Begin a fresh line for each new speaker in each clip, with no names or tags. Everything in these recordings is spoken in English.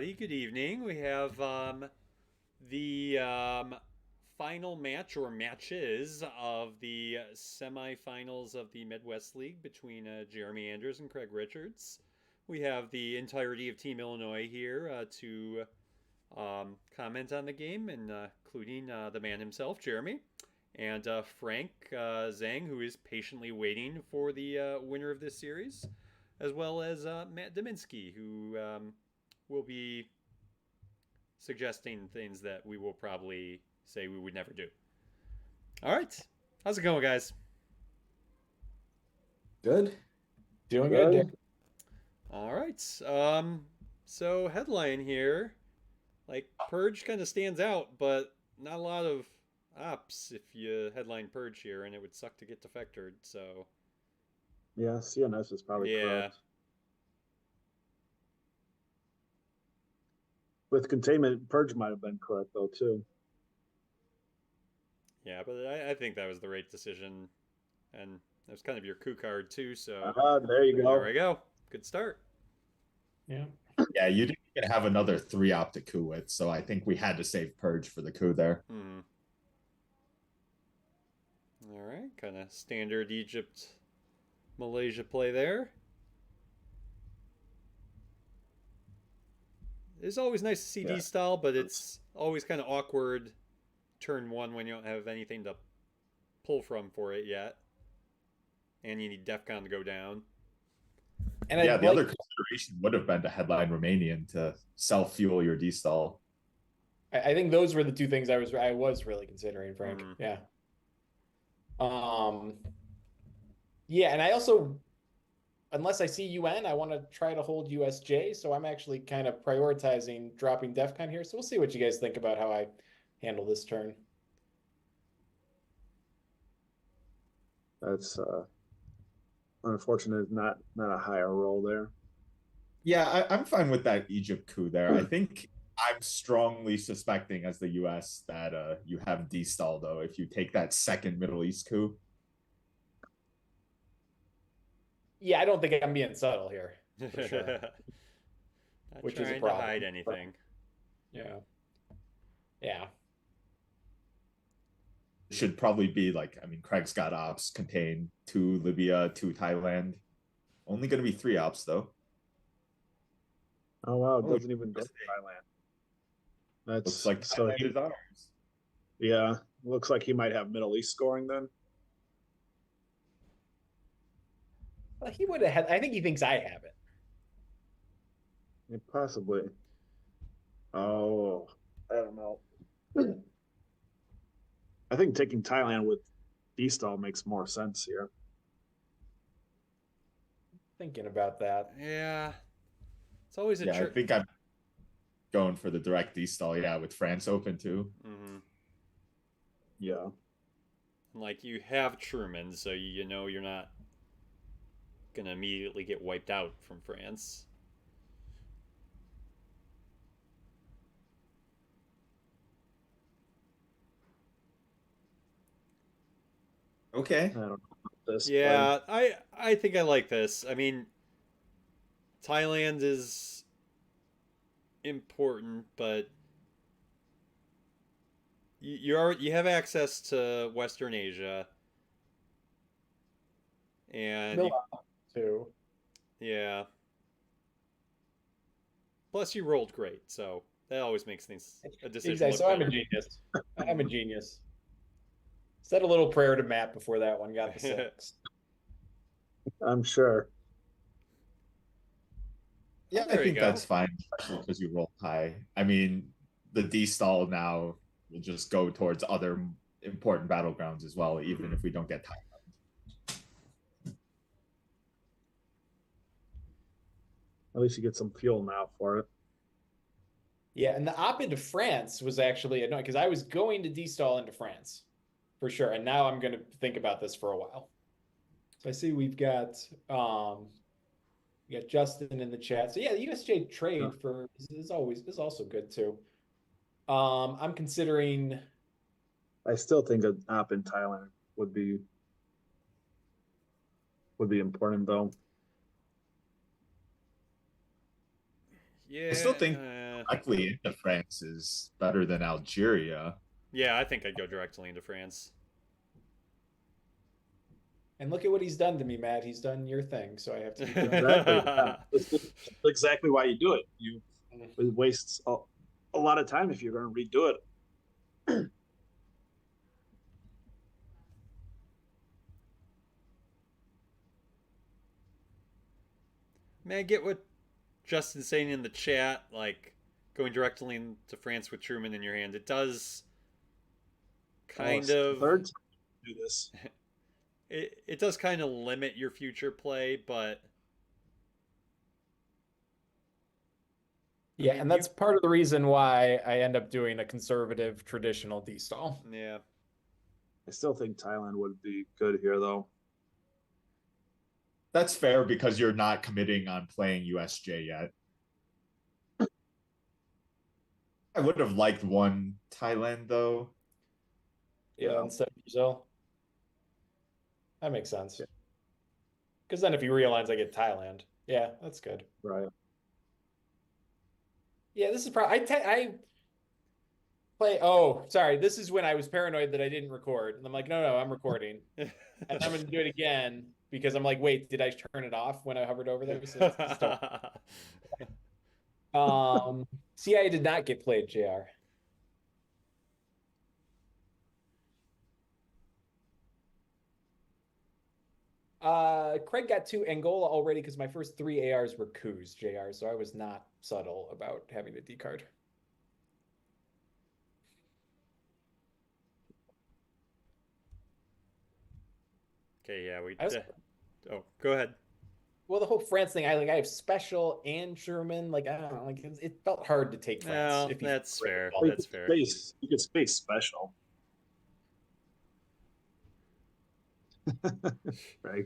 everybody. Good evening. We have the final match or matches of the semifinals of the Midwest League between Jeremy Andrews and Craig Richards. We have the entirety of Team Illinois here to comment on the game, and including the man himself, Jeremy, and Frank Zhang, who is patiently waiting for the winner of this series, as well as Matt Dominski, who will be suggesting things that we will probably say we would never do. All right. How's it going, guys?
Good. Doing good, Dick.
Good.
All right. So headline here, like Purge kind of stands out, but not a lot of ops if you headline Purge here, and it would suck to get defectored. So
Yeah, CNS is probably
yeah,
correct. With containment, Purge might have been correct though too.
yeah, but I think that was the right decision, and that was kind of your coup card too. So
There you
there we
go.
go. Good start.
Yeah.
Yeah, you didn't even have another three op to coup with, so I think we had to save Purge for the coup there.
Hmm. All right, kind of standard Egypt Malaysia play there. It's always nice to see
Yeah.
D style, but it's always kind of awkward turn one when you don't have anything to pull from for it yet, and you need DEFCON to go down.
And
Yeah,
I'd
the
like,
other consideration would have been to headline Romanian to self fuel your D stall.
I think those were the two things I was really considering, Frank.
Mhm.
Yeah. Um, yeah, and I also, unless I see UN, I want to try to hold USJ. So I'm actually kind of prioritizing dropping DEFCON here. So we'll see what you guys think about how I handle this turn.
That's unfortunate. Not a higher roll there.
Yeah, I'm fine with that Egypt coup there. I think I'm strongly suspecting as the US that you have D stall though if you take that second Middle East coup.
Yeah, I don't think I'm being subtle here, for sure,
Not
which is a
trying to hide
problem.
anything.
Yeah. Yeah.
Should probably be like, I mean, Craig's got ops contain two Libya, two Thailand. Only going to be three ops though.
Oh wow, it
Oh,
doesn't even go to Thailand.
looks
That's
like
so
Thailand is ours.
yeah. Looks like he might have Middle East scoring then.
Well, he would have had, I think he thinks I have it.
Yeah, possibly. Oh, I don't know. I think taking Thailand with D-stall makes more sense here.
Thinking about that.
Yeah, it's always a
Yeah, I
trick.
think I'm going for the direct D stall. Yeah, with France open too.
Mm-hmm.
Yeah.
Like you have Truman, so you know you're not gonna immediately get wiped out from France.
Okay.
I don't know about this play.
Yeah, I think I like this. I mean, Thailand is important, but you have access to Western Asia, and you
Milan too.
yeah. Plus, you rolled great, so that always makes things a decision
Exactly.
look
So I'm a
better.
genius. I'm a genius. Said a little prayer to Matt before that one got the six.
I'm sure.
Oh,
Yeah, I
there you
think
go.
that's fine, especially because you roll high. I mean, the D stall now will just go towards other important battlegrounds as well, even if we don't get time.
At least you get some fuel now for it.
Yeah, and the op into France was actually annoying because I was going to destall into France for sure. And now I'm gonna think about this for a while. So I see we got Justin in the chat. So yeah, the USJ
Yeah.
trade for is also good too. I'm considering
I still think an op in Thailand would be important though.
Yeah.
I still think directly into France is better than Algeria.
Yeah, I think I'd go directly into France.
And look at what he's done to me, Matt. He's done your thing, so I have to keep doing it.
Exactly. Yeah. That's exactly why you do it.
Mhm.
It wastes a lot of time if you're going to redo it.
Man, I get what Justin's saying in the chat, like going directly into France with Truman in your hand. It does kind
Well,
of
third time you do this.
it does kind of limit your future play, but
Yeah,
mean,
and that's part of the reason why I end up doing a conservative traditional D-stall.
yeah.
I still think Thailand would be good here, though.
That's fair because you're not committing on playing USJ yet. I would have liked one Thailand though.
Yeah, instead of Brazil. That makes sense. Because then if he realigns, I get Thailand. Yeah, that's good.
Right.
Yeah, this is probably I play. Oh, sorry. This is when I was paranoid that I didn't record, and I'm like, no, I'm recording, and I'm gonna do it again because I'm like, wait, did I turn it off when I hovered over there? So CIA did not get played, JR. Craig got 2 Angola already because my first 3 ARs were coups, JR, so I was not subtle about having a D card.
Okay, yeah, we.
Also,
Oh, go ahead.
well, the whole France thing, I have special and German. Like I don't know, like it felt hard to take France.
Well,
if
that's fair.
Well,
That's fair.
You could space special. Right.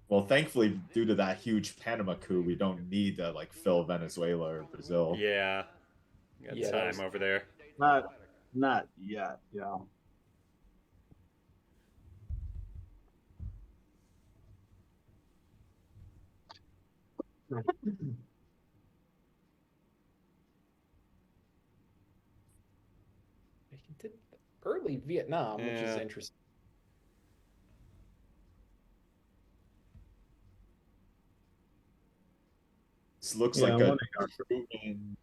Well, thankfully, due to that huge Panama coup, we don't need to like fill Venezuela or Brazil.
Yeah, got
Yeah,
time over there.
Not yet. Yeah.
He did early Vietnam, which is
Yeah.
interesting.
This looks
Yeah,
like
I
a
wonder-
Truman.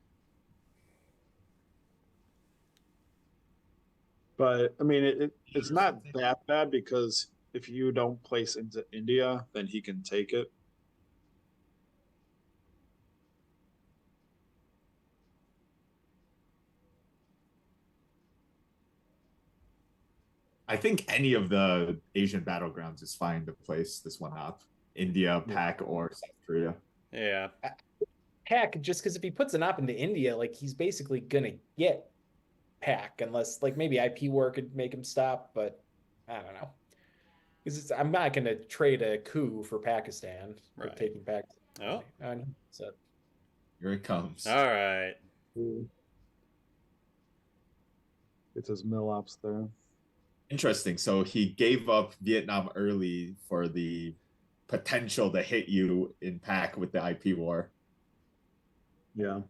But I mean, it's not that bad because if you don't place into India, then he can take it.
I think any of the Asian battlegrounds is fine to place this one up. India, Pak, or South Korea.
Yeah.
Pack, just because if he puts an op into India, like he's basically gonna get Pack unless like maybe IP war could make him stop, but I don't know. Because I'm not gonna trade a coup for Pakistan for
Right.
taking Pakistan.
Oh.
So
Here it comes.
All right.
It's his mill ops there.
Interesting. So he gave up Vietnam early for the potential to hit you in Pak with the IP war.
Yeah.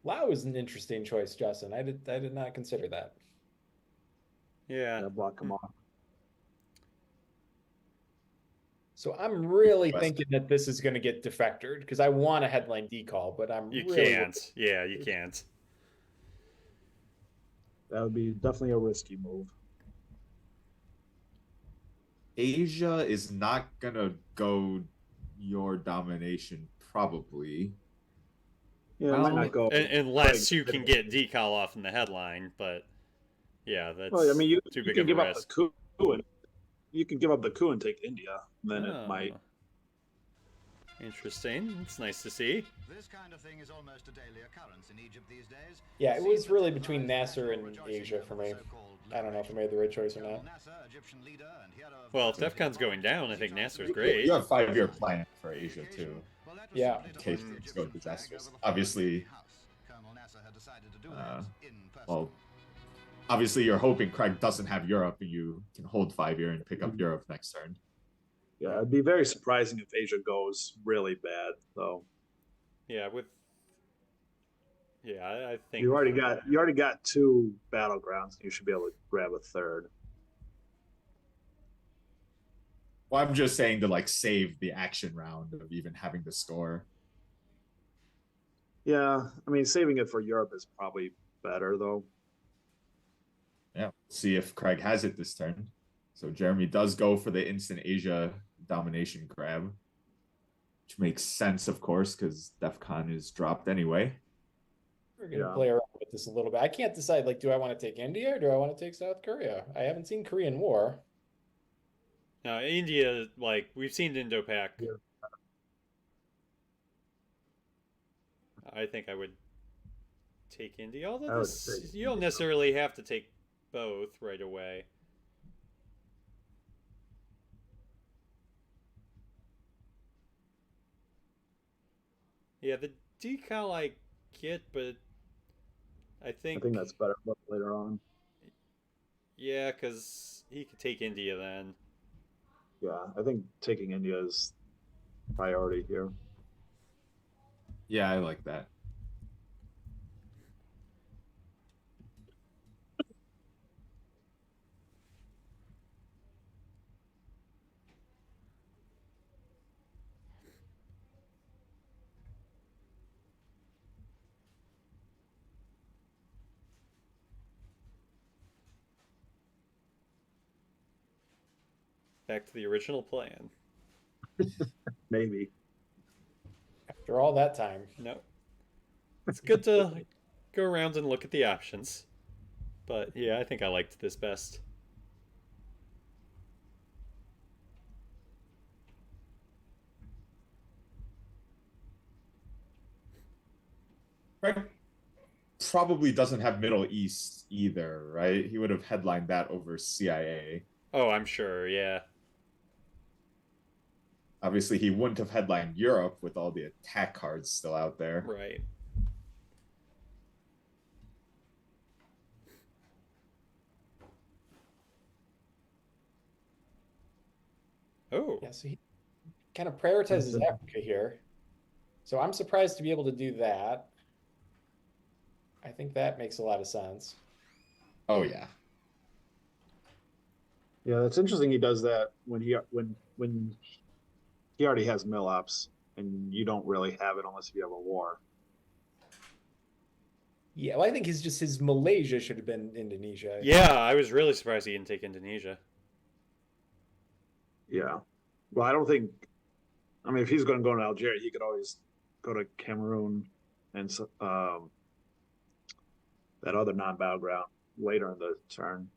Lao is an interesting choice, Justin. I did not consider that.
Yeah.
Block him off.
So I'm really
West.
thinking that this is going to get defectored because I want a headline decall, but I'm
You
really
can't. Yeah, you can't.
That would be definitely a risky move.
Asia is not gonna go your domination, probably.
Yeah,
Well,
might not go.
Unless you can get decal off in the headline, but yeah, that's
Well, I mean, you
too
you
big
can
of
give
a
up the
risk.
coup, and you can give up the coup and take India. Then
Oh,
it might.
Interesting. It's nice to see.
This kind of thing is almost a daily occurrence in Egypt these days.
Yeah, it was really between Nasser and Asia for me. I don't know if I made the right choice or not.
Well, if DEFCON's going down, I think Nasser's great.
You have a 5-year plan for Asia too,
Yeah.
in case things go disastrous. Obviously, well, obviously you're hoping Craig doesn't have Europe and you can hold 5-year and pick up Europe next turn.
Yeah, it'd be very surprising if Asia goes really bad, though.
Yeah, I think
You already got two battlegrounds. You should be able to grab a third.
Well, I'm just saying to like save the action round of even having to score.
Yeah, I mean, saving it for Europe is probably better, though.
Yeah. See if Craig has it this turn. So Jeremy does go for the instant Asia domination grab, which makes sense, of course, because DEF CON is dropped anyway.
We're gonna
Yeah.
play around with this a little bit. I can't decide, like, do I want to take India or do I want to take South Korea? I haven't seen Korean War.
now India, like we've seen Indo-Pak.
Yeah.
I think I would take India. Although
I would
this,
take
you don't
India.
necessarily have to take both right away. Yeah, the decal I get, but I
I
think
think that's better later on.
yeah, because he could take India then.
Yeah, I think taking India is priority here.
Yeah, I like that.
Back to the original plan.
Maybe.
After all that time.
No, it's good to go around and look at the options. But yeah, I think I liked this best.
Craig probably doesn't have Middle East either, right? He would have headlined that over CIA.
Oh, I'm sure. Yeah.
Obviously, he wouldn't have headlined Europe with all the attack cards still out there.
Right. Oh.
Yeah, so he kind of prioritizes Africa here. So I'm surprised to be able to do that. I think that makes a lot of sense.
Oh yeah.
Yeah, that's interesting. He does that when he already has mill ops, and you don't really have it unless you have a war.
Yeah, well, I think his Malaysia should have been Indonesia.
Yeah, I was really surprised he didn't take Indonesia.
Yeah. Well, I don't think. I mean, if he's going to go to Algeria, he could always go to Cameroon and that other non-battleground later in the turn.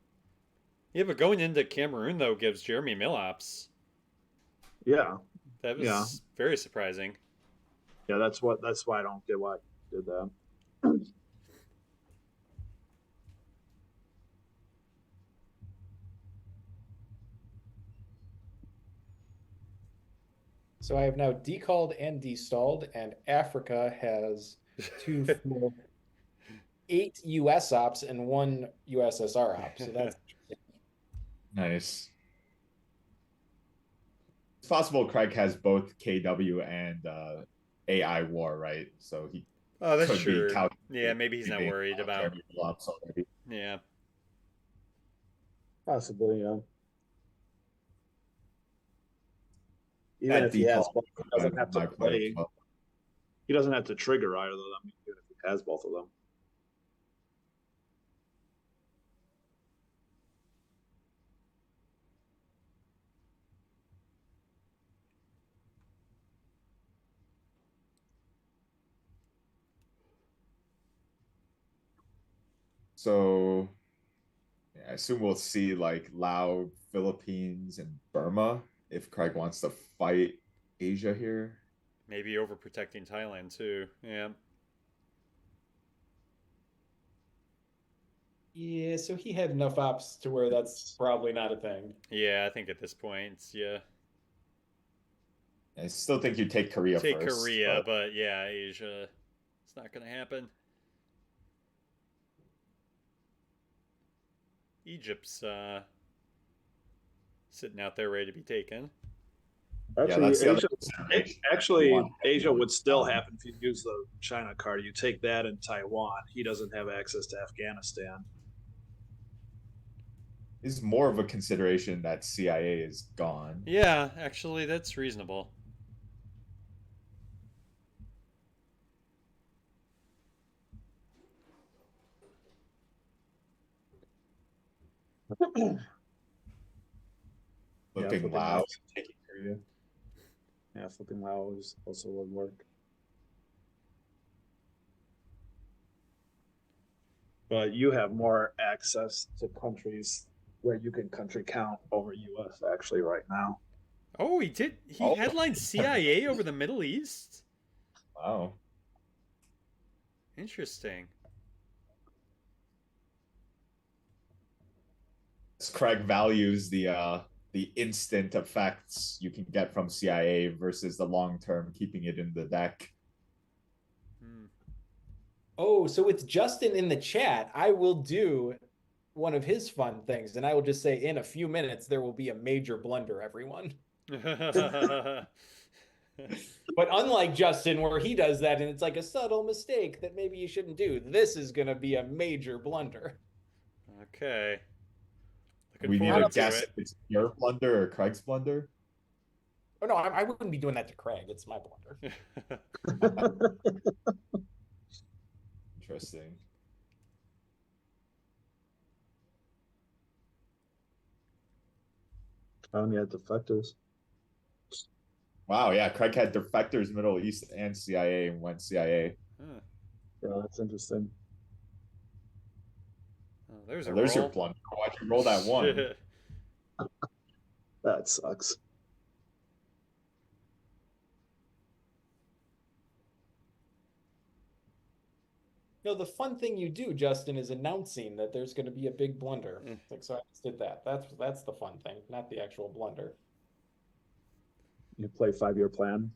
Yeah, but going into Cameroon though gives Jeremy Millops.
Yeah,
That was
Yeah.
very surprising.
yeah. That's why I don't get why he did that.
So I have now decalled and destalled, and Africa has two full 8 US ops and 1 USSR op. So that's
Nice. It's possible Craig has both KW and AI war, right? So he
Oh, that's
could
true.
be calculating
Yeah, maybe he's not worried about.
Jeremy Millops already.
Yeah.
Possibly, yeah. Even
That
if he has
default
both, he doesn't have to
my play
play.
as well.
He doesn't have to trigger either of them, even if he has both of them.
So yeah, I assume we'll see like Laos, Philippines, and Burma if Craig wants to fight Asia here.
Maybe overprotecting Thailand too. Yeah.
yeah. So he had enough ops to where that's probably not a thing.
Yeah, I think at this point, yeah.
I still think you take Korea
Take
first.
Korea, but yeah, Asia. It's not gonna happen. Egypt's sitting out there ready to be taken.
Actually,
that's the other
Asia,
consideration.
actually,
Taiwan.
Asia would still happen if you use the China card. You take that in Taiwan. He doesn't have access to Afghanistan.
Is more of a consideration that CIA is gone.
Yeah, actually, that's reasonable.
Flipping
flipping
Lao,
Laos.
taking Korea.
Yeah, flipping Laos also would work. But you have more access to countries where you can country count over US actually right now.
Oh, he did. He
Oh.
headlined CIA over the Middle East.
Wow.
Interesting.
Craig values the instant effects you can get from CIA versus the long term keeping it in the deck.
Hmm.
Oh, so with Justin in the chat, I will do one of his fun things, and I will just say in a few minutes there will be a major blunder, everyone. But unlike Justin, where he does that and it's like a subtle mistake that maybe you shouldn't do, this is going to be a major blunder.
Okay. Looking
We need
forward
to
to
guess
it.
if it's your blunder or Craig's blunder.
Oh no, I wouldn't be doing that to Craig. It's my blunder.
Interesting.
Oh, yeah, defectors.
Wow, yeah, Craig had defectors, Middle East, and CIA, and went CIA.
Huh.
Yeah, that's interesting.
Oh, there's a
Well, there's your
roll.
blunder. Why'd you roll that one?
That sucks.
No, the fun thing you do, Justin, is announcing that there's going to be a big blunder.
Mm.
Like, so I just did that. That's the fun thing, not the actual blunder.
You play 5-year plan.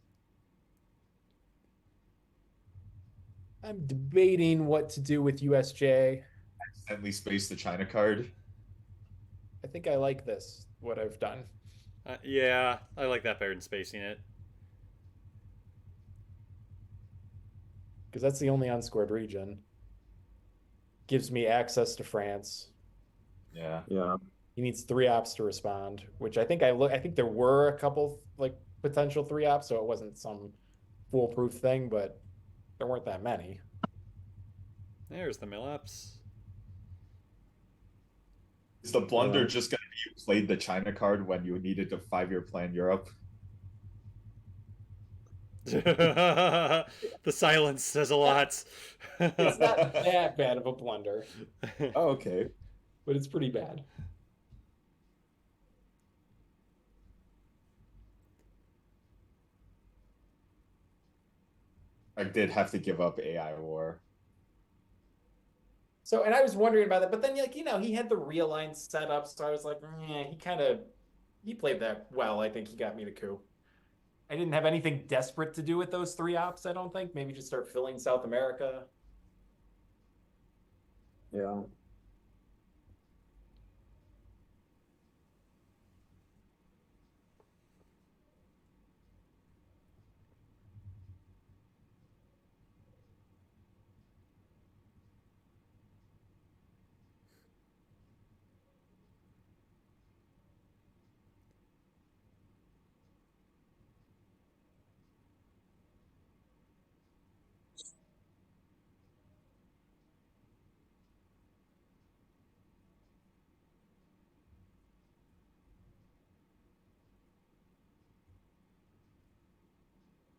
I'm debating what to do with USJ.
Accidentally spaced the China card.
I think I like this, what I've done.
Yeah, I like that better than spacing it.
Because that's the only unscored region. Gives me access to France.
Yeah.
Yeah.
He needs 3 ops to respond, which I think I think there were a couple like potential 3 ops, so it wasn't some foolproof thing, but there weren't that many.
There's the Millaps.
Is the blunder just going to be you played the China card when you needed to 5-year plan Europe?
The silence says a lot.
It's not that bad of a blunder,
Oh, okay.
but it's pretty bad.
I did have to give up AI War.
So, and I was wondering about that, but then like, he had the realign set up, so I was like, he played that well. I think he got me the coup. I didn't have anything desperate to do with those 3 ops, I don't think. Maybe just start filling South America.
Yeah.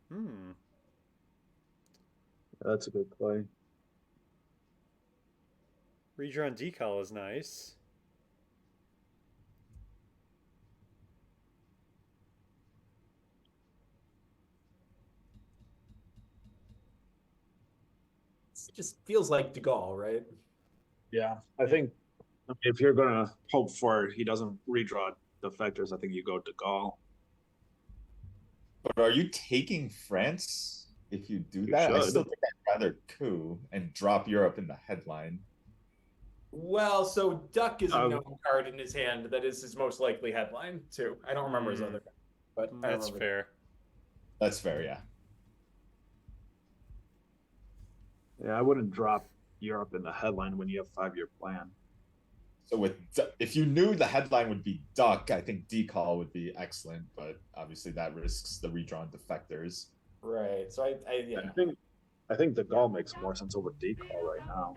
Hmm.
That's a good play.
Redrawn decal is nice.
It just feels like De Gaulle, right?
Yeah. I think if you're going to hope for he doesn't redraw defectors, I think you go to Gaulle.
But are you taking France if you do
You
that? I
should.
still think I'd rather coup and drop Europe in the headline.
Well, so Duck is a
Um,
known card in his hand that is his most likely headline, too. I don't remember his other. but I
That's
remember
fair.
That's fair, yeah.
Yeah, I wouldn't drop Europe in the headline when you have 5-year plan.
So if you knew the headline would be duck, I think decall would be excellent, but obviously that risks the redrawn defectors.
Right. So yeah.
I think the goal makes more sense over decall right now.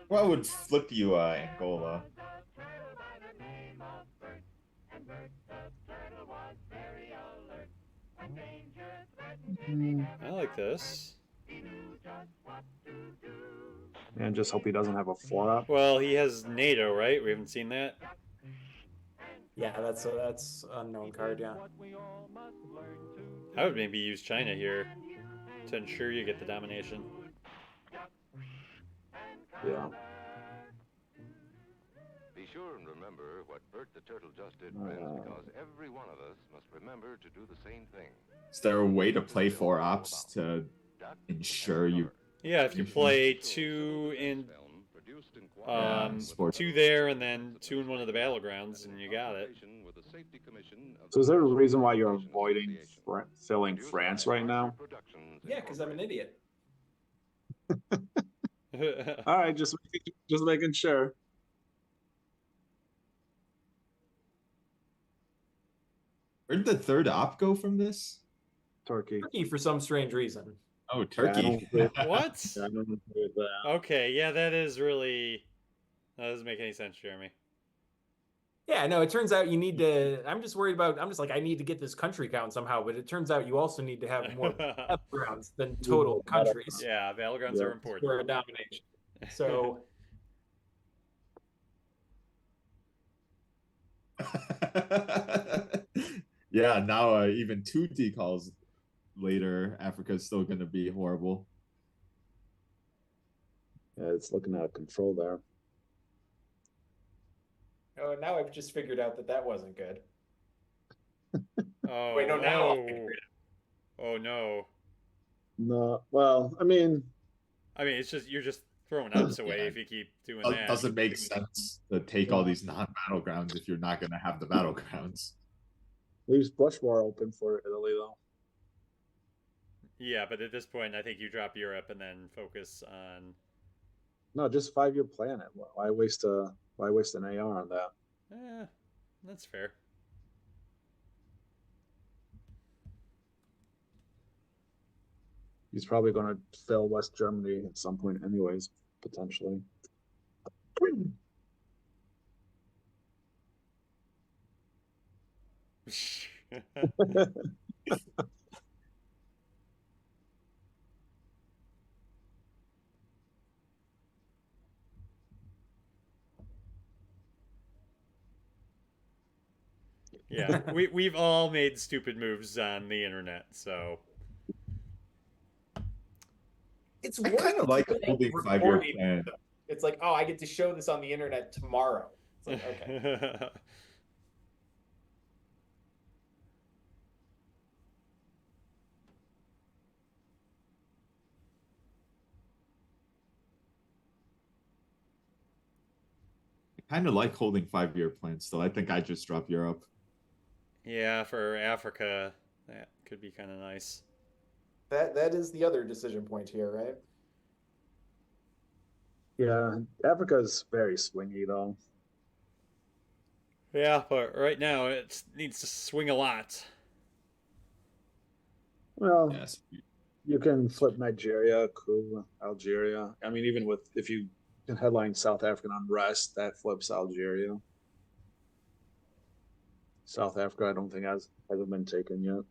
Well, I would flip you Angola.
I like this.
And just hope he doesn't have a 4-up.
Well, he has NATO, right? We haven't seen that.
Yeah, that's unknown card, yeah.
I would maybe use China here to ensure you get the domination.
Yeah.
Be sure and remember what Bert the Turtle just did, friends, because every one of us must remember to do the same thing.
Is there a way to play 4 ops to ensure you?
Yeah, if you play 2 in
sports.
2 there and then 2 in one of the battlegrounds, and you got it.
So is there a reason why you're avoiding filling France right now?
Yeah, because I'm an idiot.
All right, just making sure.
Where did the 3rd op go from this?
Turkey.
Turkey for some strange reason.
Oh,
Yeah,
Turkey.
What?
I don't agree with that.
Okay, yeah, that doesn't make any sense, Jeremy.
Yeah, no, it turns out you need to. I'm just like, I need to get this country count somehow, but it turns out you also need to have more battlegrounds than total countries
Yeah, battlegrounds are important.
for a domination. So,
Yeah, now even 2 decalls later, Africa is still going to be horrible.
Yeah, it's looking out of control there.
oh, now I've just figured out that wasn't good.
Oh,
Wait, no, now I'll
no.
figure it
Oh, no.
No, well, I mean,
It's just, you're just throwing ups away
Yeah.
if you keep doing that.
Doesn't make sense to take all these non-battlegrounds if you're not going to have the battlegrounds.
leaves Bush more open for Italy though.
Yeah, but at this point, I think you drop Europe and then focus on.
No, just 5-year plan it. Why waste an AR on that?
That's fair.
He's probably going to fill West Germany at some point, anyways, potentially.
Yeah, we've all made stupid moves on the internet, so.
It's
I kind of like holding 5-year plan.
It's like, oh, I get to show this on the internet tomorrow. It's like, okay.
I kind of like holding 5-year plans still. I think I just drop Europe.
Yeah, for Africa, that could be kind of nice.
That is the other decision point here, right?
Yeah, Africa's very swingy though.
Yeah, but right now it needs to swing a lot.
Well,
Yes.
you can flip Nigeria, coup, Algeria. I mean, even if you can headline South African unrest, that flips Algeria. South Africa, I don't think hasn't been taken yet.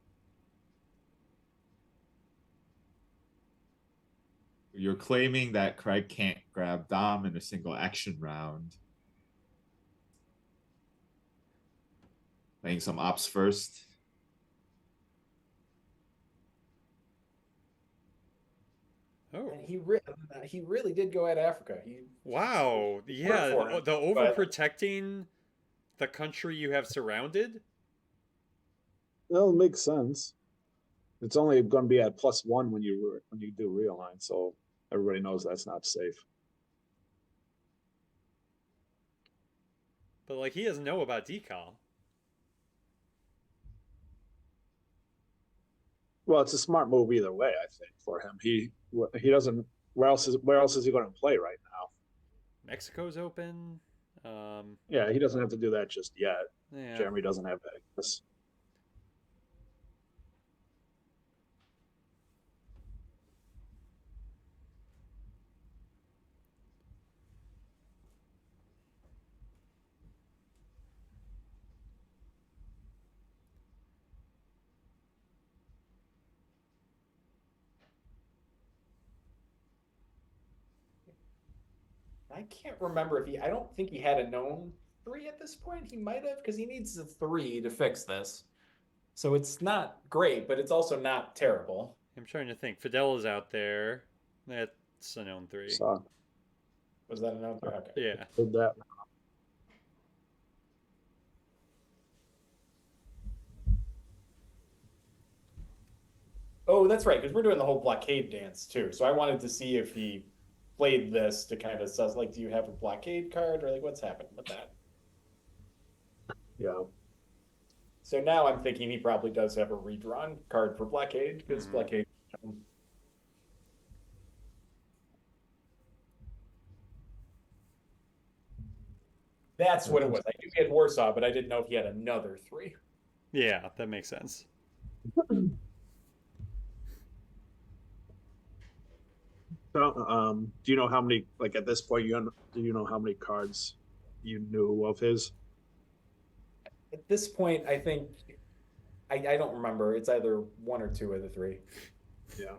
You're claiming that Craig can't grab Dom in a single action round. Playing some ops first.
Oh,
And he really did go at Africa.
wow. Yeah,
for him,
the overprotecting the country you have surrounded.
Well, it makes sense. It's only going to be at +1 when you do realign, so everybody knows that's not safe.
But like he doesn't know about decal.
Well, it's a smart move either way, I think, for him. He doesn't. Where else is he going to play right now?
Mexico's open.
Yeah, he doesn't have to do that just yet.
Yeah.
Jeremy doesn't have Vegas.
I can't remember if I don't think he had a known 3 at this point. He might have, because he needs a 3 to fix this. So it's not great, but it's also not terrible.
I'm trying to think. Fidel is out there. That's a known 3.
So
Was that a known 3? Okay.
Yeah.
did that.
Oh, that's right, because we're doing the whole blockade dance too. So I wanted to see if he played this to kind of suss, like, do you have a blockade card, or like what's happening with that?
Yeah.
So now I'm thinking he probably does have a redrawn card for blockade, because
Mhm.
blockade. That's what it was. I knew he had Warsaw, but I didn't know if he had another 3.
Yeah, that makes sense.
So, do you know how many? Like at this point, do you know how many cards you knew of his?
At this point, I think I don't remember. It's either 1 or 2 of the 3.
Yeah.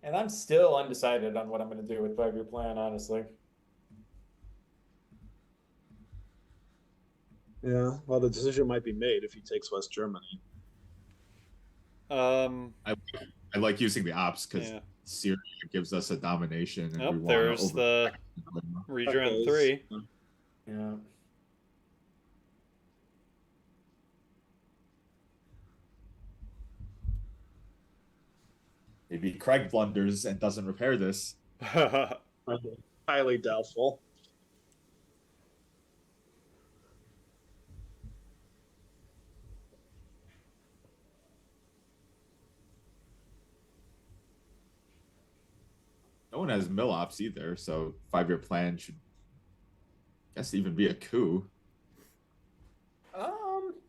And I'm still undecided on what I'm going to do with 5-year plan, honestly.
Yeah. Well, the decision might be made if he takes West Germany.
I like using the ops because
Yeah.
Syria gives us a domination, and
Oh,
we want
there's
to
the redrawn 3.
Yeah.
Maybe Craig blunders and doesn't repair this.
Highly doubtful.
No one has mill ops either, so 5-year plan should, I guess, even be a coup.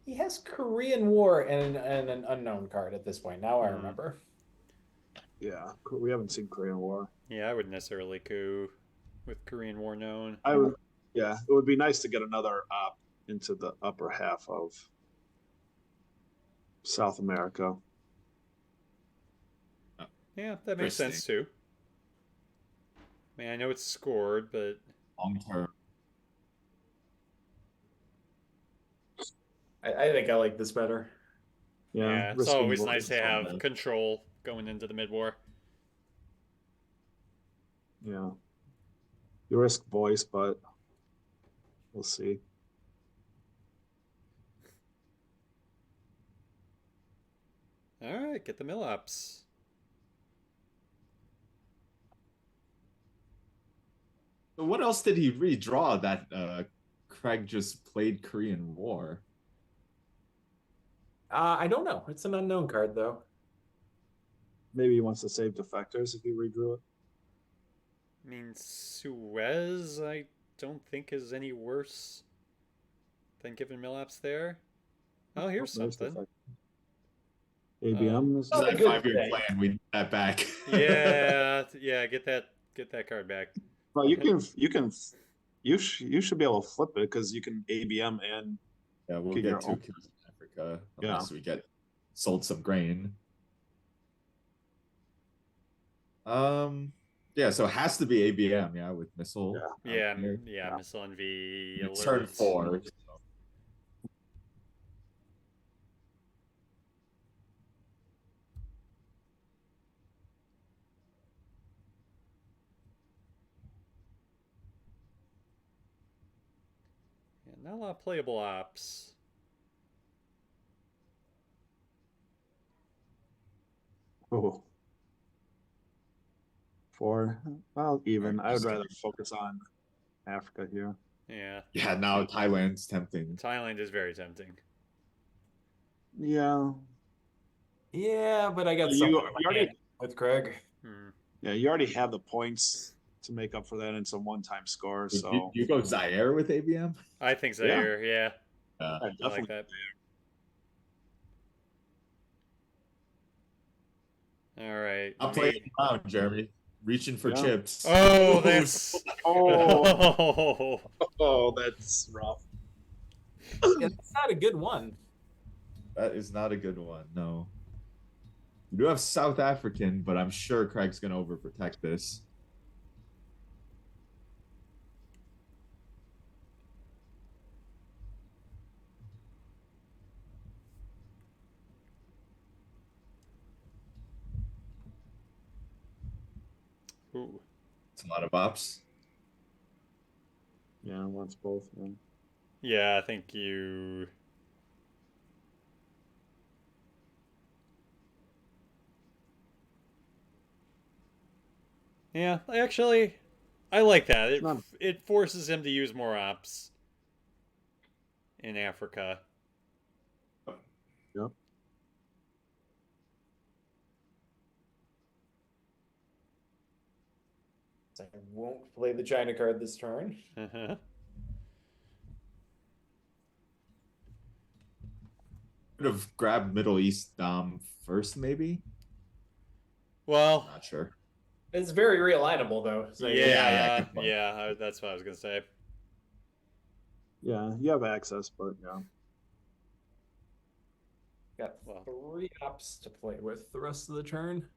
He has Korean War and an unknown card at this point. Now I
Mhm.
remember.
Yeah, we haven't seen Korean War.
Yeah, I wouldn't necessarily coup with Korean War known.
I would. Yeah, it would be nice to get another op into the upper half of South America.
Yeah, that makes sense too. I mean, I know it's scored, but
Long term.
I think I like this better.
yeah, it's
risking
always
more
nice to
control.
have control going into the mid-war.
Yeah, you risk voice, but we'll see.
All right, get the mill ups.
So what else did he redraw that Craig just played Korean War?
I don't know. It's an unknown card, though.
Maybe he wants to save defectors if he redrew it.
I mean, Suez, I don't think is any worse than giving mill ups there. Oh, here's
There's
something.
ABM is
Oh,
That
good
5-year
thing.
plan, we need that back.
Yeah, yeah, get that card back.
well, you should be able to flip it because you can ABM and
Yeah, we'll
Get
get
your
2
own-
kills in Africa
Yeah.
unless we get sold some grain. Yeah, so it has to be ABM, yeah, with missile.
Yeah.
out
Yeah,
there.
yeah, missile NV
It's turn
alert.
4. so-
Yeah, not a lot of playable ops.
oh, 4. Well, even. I would
just
rather
kidding.
focus on Africa here.
Yeah,
Yeah, now Thailand's tempting.
Thailand is very tempting.
Yeah.
Yeah, but I got
You-
something
you
on my
already-
hand with Craig.
Hmm.
Yeah, you already have the points to make up for that in some one-time score.
You-
So
you go Zaire with ABM?
I think Zaire. Yeah,
yeah,
I like
definitely.
that. All right.
I'll play it around, Jeremy. Reaching for
Yeah.
chips.
Oh,
Ooh,
that's.
Oh, oh, that's rough.
Yeah, that's not a good one.
that is not a good one. No. You do have South African, but I'm sure Craig's gonna overprotect this.
Ooh.
It's a lot of ops.
Yeah, wants both. Yeah.
Yeah, I think you. Yeah, actually, I like that. It
Not-
it forces him to use more ops in Africa.
Yep.
So I won't play the China card this turn.
Uh-huh.
Could have grabbed Middle East Dom first, maybe.
Well,
Not sure.
It's very realignable though. So
yeah,
good point.
that's what I was gonna say.
Yeah, you have access, but yeah.
got
Well.
3 ops to play with the rest of the turn.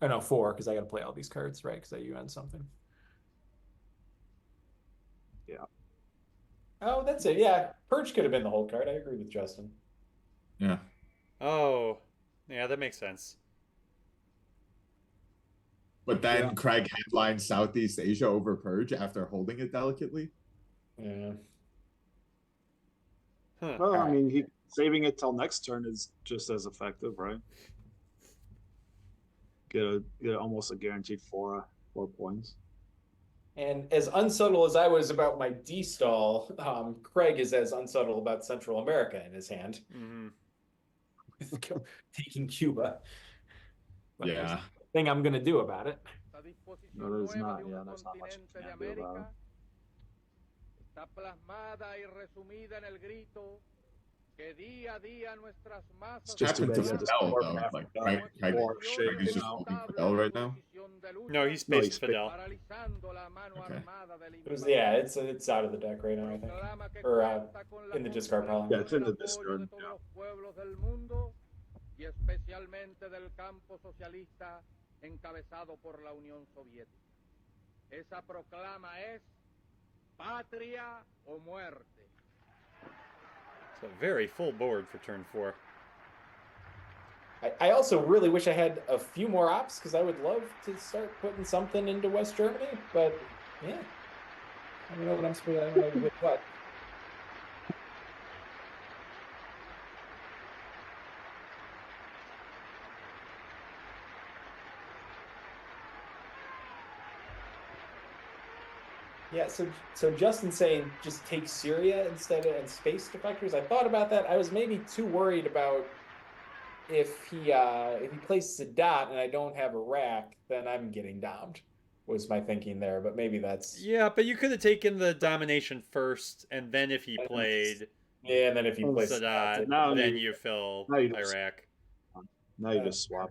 Oh no, 4 because I got to play all these cards, right? Because I UN something.
Yeah.
Oh, that's it. Yeah, Purge could have been the whole card. I agree with Justin.
Yeah.
Oh, yeah, that makes sense.
But then
Yeah.
Craig headlined Southeast Asia over Purge after holding it delicately.
Yeah.
Huh.
Well, I
Alright.
mean, he saving it till next turn is just as effective, right? Get almost a guaranteed 4 points.
And as unsubtle as I was about my D-stall, Craig is as unsubtle about Central America in his hand,
Hmm.
taking Cuba. But there's
Yeah.
nothing thing I'm gonna do about it.
No, there's not. Yeah, there's not much you can do about it.
Está plasmada y resumida en el grito que día a día nuestras masas
It's just too
Happened
bad
to
you just
Fidel,
more
though.
Africa,
Like, Craig
more shape,
is
you
just
know?
holding Fidel right now.
No, he's
No,
spaced
he's
Fidel.
paralizando la mano
Okay.
armada del
Yeah, it's out of the deck right now, I think.
proclama que
Or,
cuenta con la
in the discard pile.
Yeah, it's in the
del apoyo
discard,
de todos
yeah.
los pueblos del mundo y especialmente del campo socialista encabezado por la Unión Soviética. Esa proclama es patria o muerte.
It's a very full board for turn 4.
I also really wish I had a few more ops because I would love to start putting something into West Germany, but yeah. I don't know what I'm supposed to, I don't know with what. Yeah, so Justin's saying just take Syria instead of and space defectors. I thought about that. I was maybe too worried about if he plays Sadat and I don't have Iraq, then I'm getting domed. Was my thinking there, but maybe that's
Yeah, but you could have taken the domination first, and then if he played
yeah. And then if he
Oh,
plays
Sadat,
Now
then
you-
you fill
now you just-
Iraq.
Now you just swap.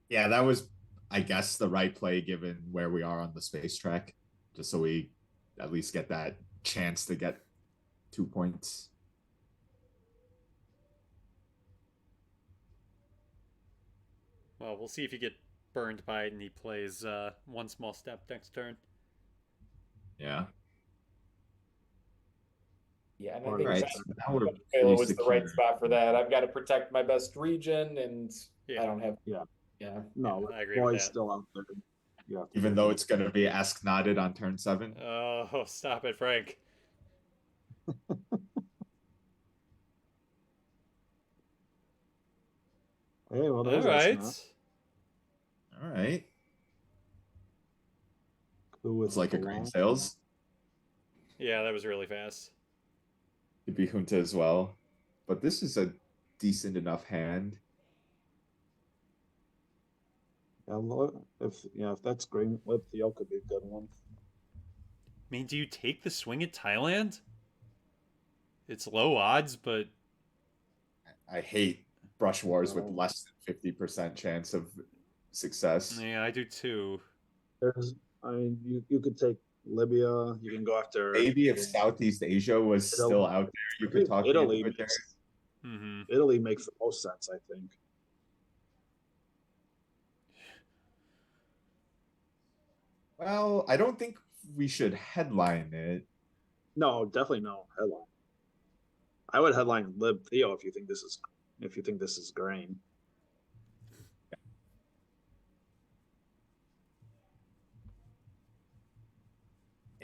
Yeah, that was, I guess, the right play given where we are on the space track. Just so we at least get that chance to get 2 points.
Well, we'll see if you get burned by it and he plays one small step next turn.
Yeah.
yeah. And I
All
think
Right.
that
So now we're
Venezuela
pretty
was the right
secure.
spot for that. I've got to protect my best region, and
Yeah.
I don't have
Yeah.
yeah.
No,
I agree with
boy's
that.
still out there. Yeah.
Even though it's going to be ask knotted on turn 7.
Oh, stop it, Frank.
Hey, well,
All
there's
right.
Esna.
All right.
Who with
It's like a
the
grain
long-
sales.
Yeah, that was really fast.
Could be Junta as well. But this is a decent enough hand.
Yeah, if that's green, Lip Theo could be a good one.
I mean, do you take the swing at Thailand? It's low odds, but
I hate brush wars with
No.
less than 50% chance of success.
yeah, I do too.
I mean, you could take Libya. You can go after
Maybe if Southeast Asia was
Italy.
still out there, you
I
could
think
talk
Italy
into it there.
makes,
Mm-hmm.
Italy makes the most sense, I think.
Well, I don't think we should headline it.
No, definitely no headline. I would headline Lib Theo if you think this is grain.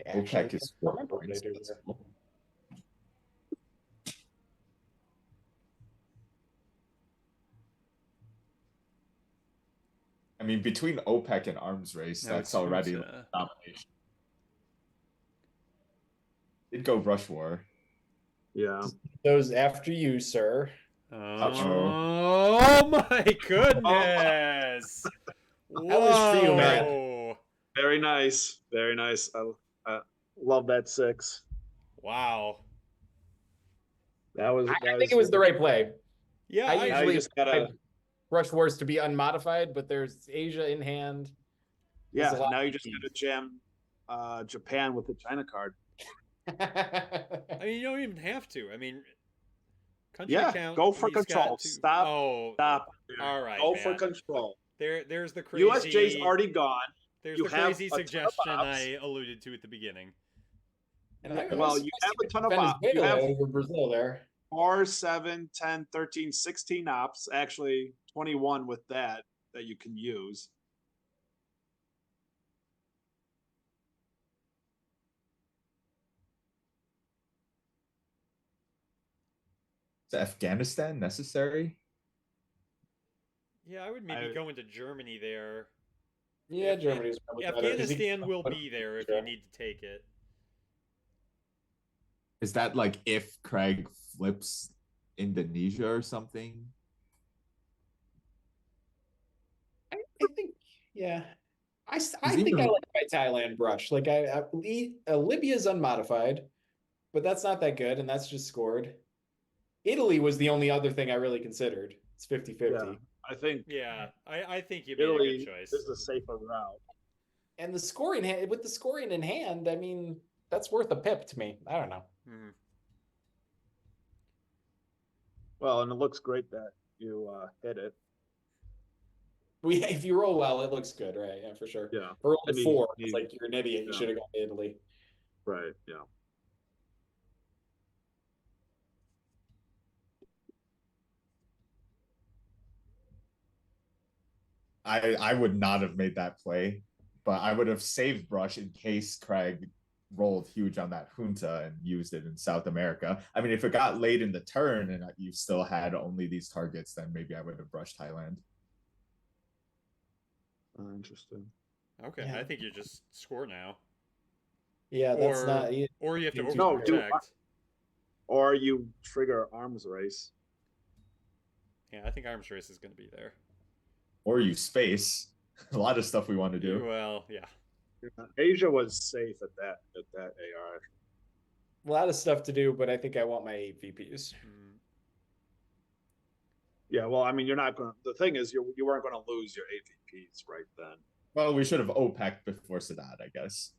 Actually,
OPEC is
I
4
remember what I
points.
do
That's
here.
cool. I mean, between OPEC and arms race,
No,
that's
it's
already
Junta.
domination. Did go brush war.
Yeah.
Those after you, sir.
Oh my goodness!
That was for you, Matt.
Whoa.
Very nice. Very nice. I love that 6.
Wow.
That was.
I think it was the right play.
Yeah,
I
I,
Now you
usually
just gotta.
Rush Wars to be unmodified, but there's Asia in hand. There's
Yeah.
a lot
Now you
of
just
keys.
gotta jam Japan with the China card.
I mean, you don't even have to. I mean, country
Yeah.
count.
Go for
he's got
control.
to-
Stop.
Oh,
Stop.
all right,
Go for
Matt.
control.
There's the crazy.
USJ's already gone.
There's
you
the
have
crazy
a ton of
suggestion
ops.
I alluded to at the beginning.
And I
Well,
was
you have a ton of ops. You
Venezuela
have
over Brazil there.
4, 7, 10, 13, 16 ops. Actually, 21 with that you can use.
Is Afghanistan necessary?
Yeah, I would maybe go into Germany there.
Yeah,
If-
Germany's probably better, 'cause he-
Afghanistan will be there if you need to take it.
Is that like if Craig flips Indonesia or something?
I think, yeah. I
He's
think I
even-
like my Thailand brush. Like Libya's unmodified, but that's not that good, and that's just scored. Italy was the only other thing I really considered. It's 50-50.
Yeah, I think
Yeah, I think you made a
Italy
good choice.
is the safer route.
And the scoring with the scoring in hand, I mean, that's worth a pip to me. I don't know.
Mhm.
Well, and it looks great that you hit it.
If you roll well, it looks good, right? Yeah, for sure.
Yeah.
For
I mean,
4, it's like you're an idiot. You
yeah.
should have gone to Italy.
Right. Yeah.
I would not have made that play, but I would have saved brush in case Craig rolled huge on that junta and used it in South America. I mean, if it got late in the turn and you still had only these targets, then maybe I would have brushed Thailand.
Interesting.
Okay,
Yeah.
I think you just score now,
Yeah, that's
or
not.
or you have to
No,
overprotect.
Or you trigger arms race.
Yeah, I think arms race is going to be there.
Or you space. A lot of stuff we want to do.
Well, yeah.
Asia was safe at that AR.
A lot of stuff to do, but I think I want my 8 VPs.
Mm.
Yeah, well, I mean, you're not going to. The thing is, you weren't going to lose your AVPs right then.
Well, we should have OPEC before Sadat, I guess.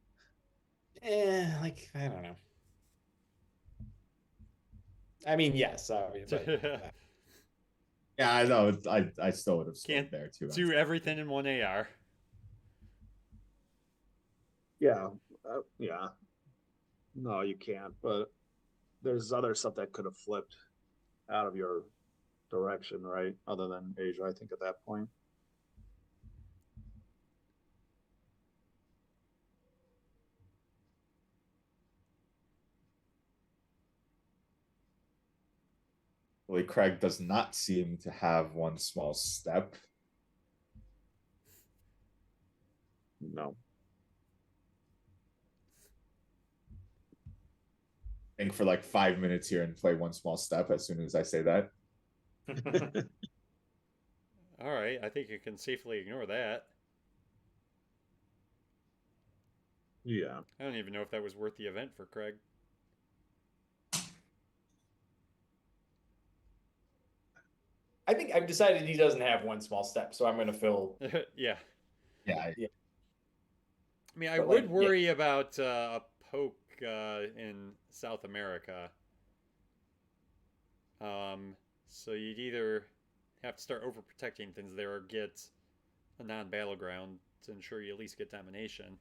Like, I don't know. I mean, yes, obviously.
Yeah, I know. I still would have scored
Can't
there too.
Do everything in one AR.
Yeah, yeah. No, you can't. But there's other stuff that could have flipped out of your direction, right? Other than Asia, I think at that point.
Willie Craig does not seem to have one small step.
No.
Think for like 5 minutes here and play one small step as soon as I say that.
All right, I think you can safely ignore that.
Yeah.
I don't even know if that was worth the event for Craig.
I think I've decided he doesn't have one small step, so I'm going to fill.
Yeah.
Yeah,
I mean, I
But,
would
like,
worry about a poke in South America. So you'd either have to start overprotecting things there or get a non-battleground to ensure you at least get domination.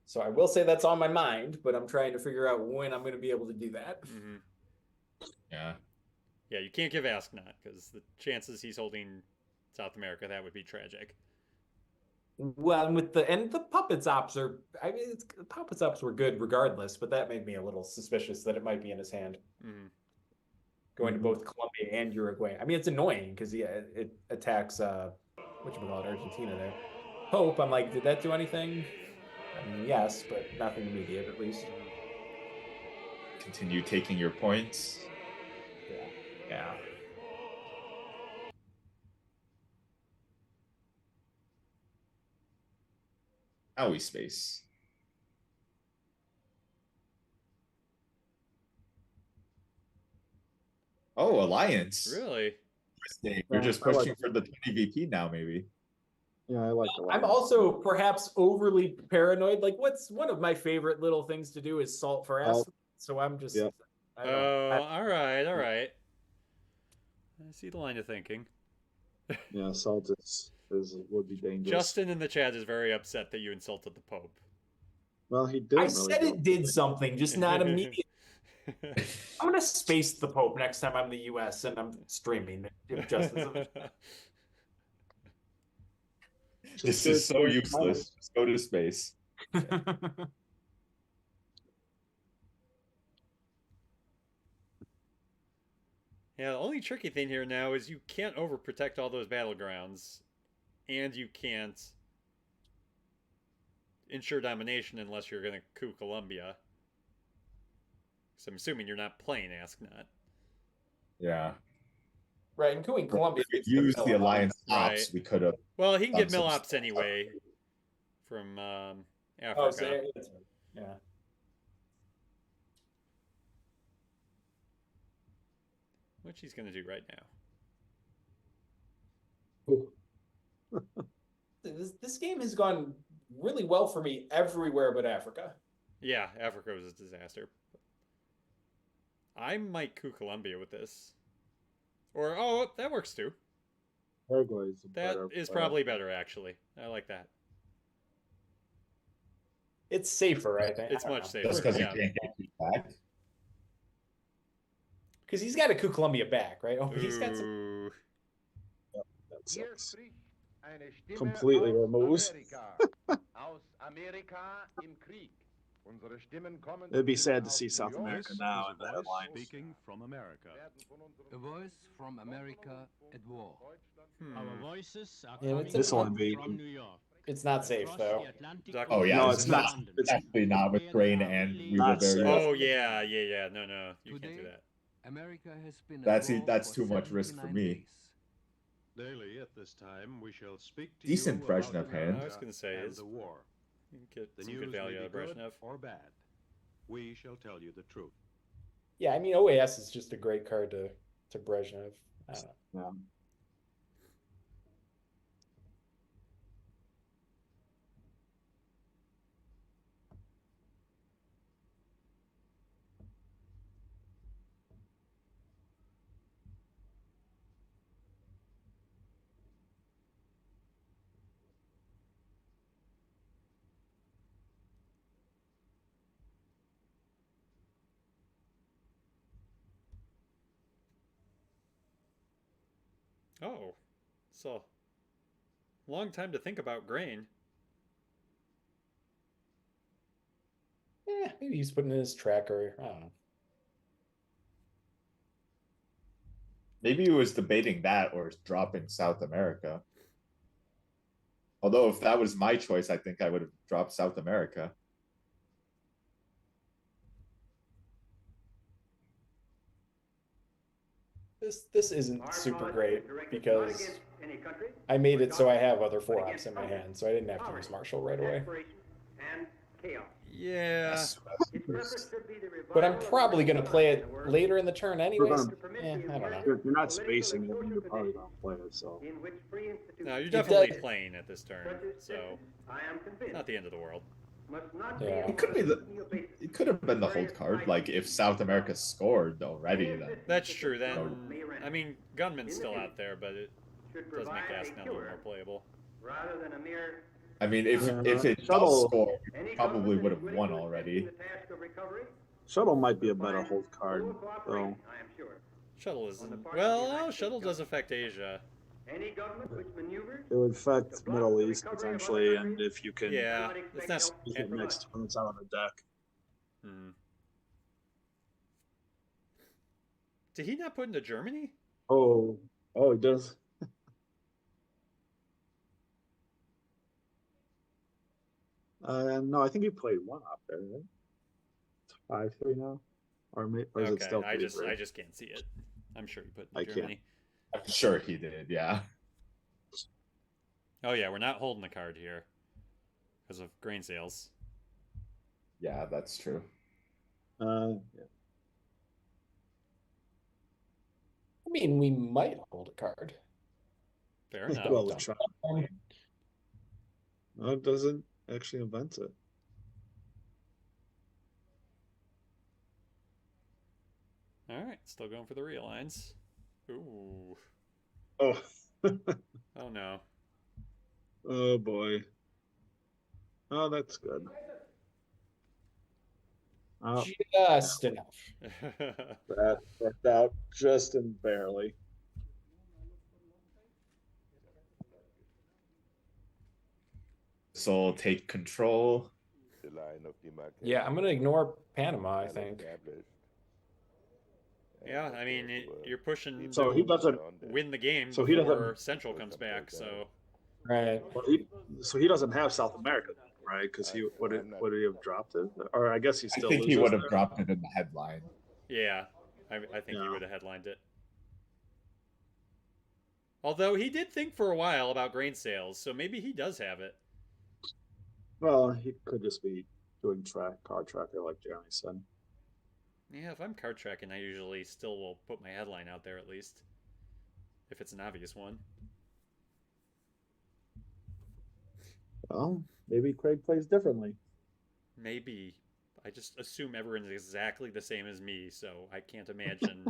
So I will say that's on my mind, but I'm trying to figure out when I'm going to be able to do that.
Mm-hmm.
yeah.
Yeah, you can't give Asknot because the chances he's holding South America, that would be tragic.
Well, and with the puppets ops are, I mean, the puppets ops were good regardless, but that made me a little suspicious that it might be in his hand.
Mm-hmm.
Going to both Colombia and Uruguay. I mean, it's annoying because it attacks whatchamacallit, Argentina there. Pope, I'm like, did that do anything? I mean, yes, but nothing immediate at least.
Continue taking your points.
Yeah.
Owie space. Oh, Alliance.
Really?
You're
Yeah,
just
I like
pushing
it.
for the 20 VP now, maybe.
Yeah, I like the
I'm also perhaps overly paranoid. Like, what's one of my favorite little things to do is salt for
Salt.
acid. So I'm just,
Yep.
I don't
Oh,
know.
all right, all right. I see the line of thinking.
Yeah, salt would be dangerous.
Justin in the chat is very upset that you insulted the Pope.
Well, he did.
I said it did something, just not immediately. I'm gonna space the Pope next time I'm in the U.S. and I'm streaming. If Justin's
This is so useless. Just go to space.
Yeah, the only tricky thing here now is you can't overprotect all those battlegrounds, and you can't ensure domination unless you're going to coup Colombia. So I'm assuming you're not playing Asknot.
Yeah.
Right, and cooing Colombia.
If we used the Alliance ops,
Right.
we could have.
Well, he can get
Done some
mill ops
stuff.
anyway from Africa.
Oh, so, yeah.
Which he's going to do right now.
This game has gone really well for me everywhere but Africa.
Yeah, Africa was a disaster. I might coup Colombia with this. Or, oh, that works too.
Paraguay is
That
better,
is probably better, actually. I like that.
It's safer, I think.
It's much safer.
Just because
Yeah.
you can't get you back.
Because he's got to coup Colombia back, right? Oh, he's got some.
Ooh.
That sucks.
Eine Stimme
Completely
aus
removes.
Amerika. Aus Amerika im Krieg. Unsere Stimmen kommen
It'd be
zu
sad
Ihnen
to
aus
see
New
South
York.
America now in that line.
Speaking from America.
Werden von unseren
A voice from America at war.
Hmm.
Our voices are
Yeah,
coming
it's This
one
from
be-
New York.
It's not safe,
Across
though.
the Atlantic
Duck-
Oh yeah,
No,
this
it's
is
not.
not. Definitely not with grain, and we were
Not
very.
safe.
Oh, yeah, yeah, yeah. No, no. You can't do
Today,
that.
America has been at
That's
war
that's
for
too much risk for
79
me.
days.
Daily at this time, we shall speak to
Decent
you about
Brezhnev hand.
America
I was gonna say,
and
is-
the war.
You can get
The
some
news
good value
may
out
be
of
good
Brezhnev.
or bad. We shall tell you the truth.
Yeah, I mean, OAS is just a great card to Brezhnev. I don't know.
Yeah.
Oh. So, long time to think about grain.
maybe he's putting in his tracker. I don't know.
Maybe he was debating that or dropping South America. Although if that was my choice, I think I would have dropped South America.
This isn't super great because I made it so I have other 4-ops in my hand, so I didn't have to use Marshall right away.
Yeah.
But I'm probably going to play it later in the turn anyways. I don't know.
If you're not spacing it, then you're probably gonna play it. So
No, you're
It
definitely
does-
playing at this turn, so not the end of the world.
Yeah.
It could be it could have been the hold card. Like if South America scored already, then
That's true. Then I mean, Gunman's still out there, but it does make Ask Now a little more playable.
I mean if it
Shuttle-
does score, it probably would have won already.
Shuttle might be a better hold card, though.
Shuttle isn't. Well, Shuttle does affect Asia.
It would affect Middle East potentially, and if you can
Yeah, it's not.
use it next when it's out on the deck.
Hmm. Did he not put into Germany?
Oh, he does. No, I think he played one up there. Right? It's 5-3 now, or is it
Okay,
still?
I
3-3?
just can't see it. I'm sure he put
I
into
can't.
Germany.
I'm sure he did, yeah.
Oh yeah, we're not holding the card here because of grain sales.
Yeah, that's true.
Yeah.
I mean, we might hold a card.
Fair enough.
Well, we try. No, it doesn't actually invent it.
All right, still going for the realigns. Ooh,
Oh,
oh no.
oh boy. Oh, that's good. Oh,
Just enough.
that worked out just and barely.
So take control.
The line of demarcation
Yeah, I'm going to ignore Panama, I
well
think.
established.
Yeah,
And
I mean,
therefore,
you're pushing
So
to
he doesn't-
win the game
so he doesn't-
before Central comes back. So
Right.
Well, he doesn't have South America, right? Because he would he have dropped it, or I guess he
I
still.
think he
loses
would have
there?
dropped it in the headline.
yeah, I think he
Yeah.
would have headlined it. Although he did think for a while about grain sales, so maybe he does have it.
Well, he could just be doing card tracker, like Jeremy said.
Yeah, if I'm card tracking, I usually still will put my headline out there at least, if it's an obvious one.
Well, maybe Craig plays differently.
Maybe. I just assume everyone's exactly the same as me, so I can't imagine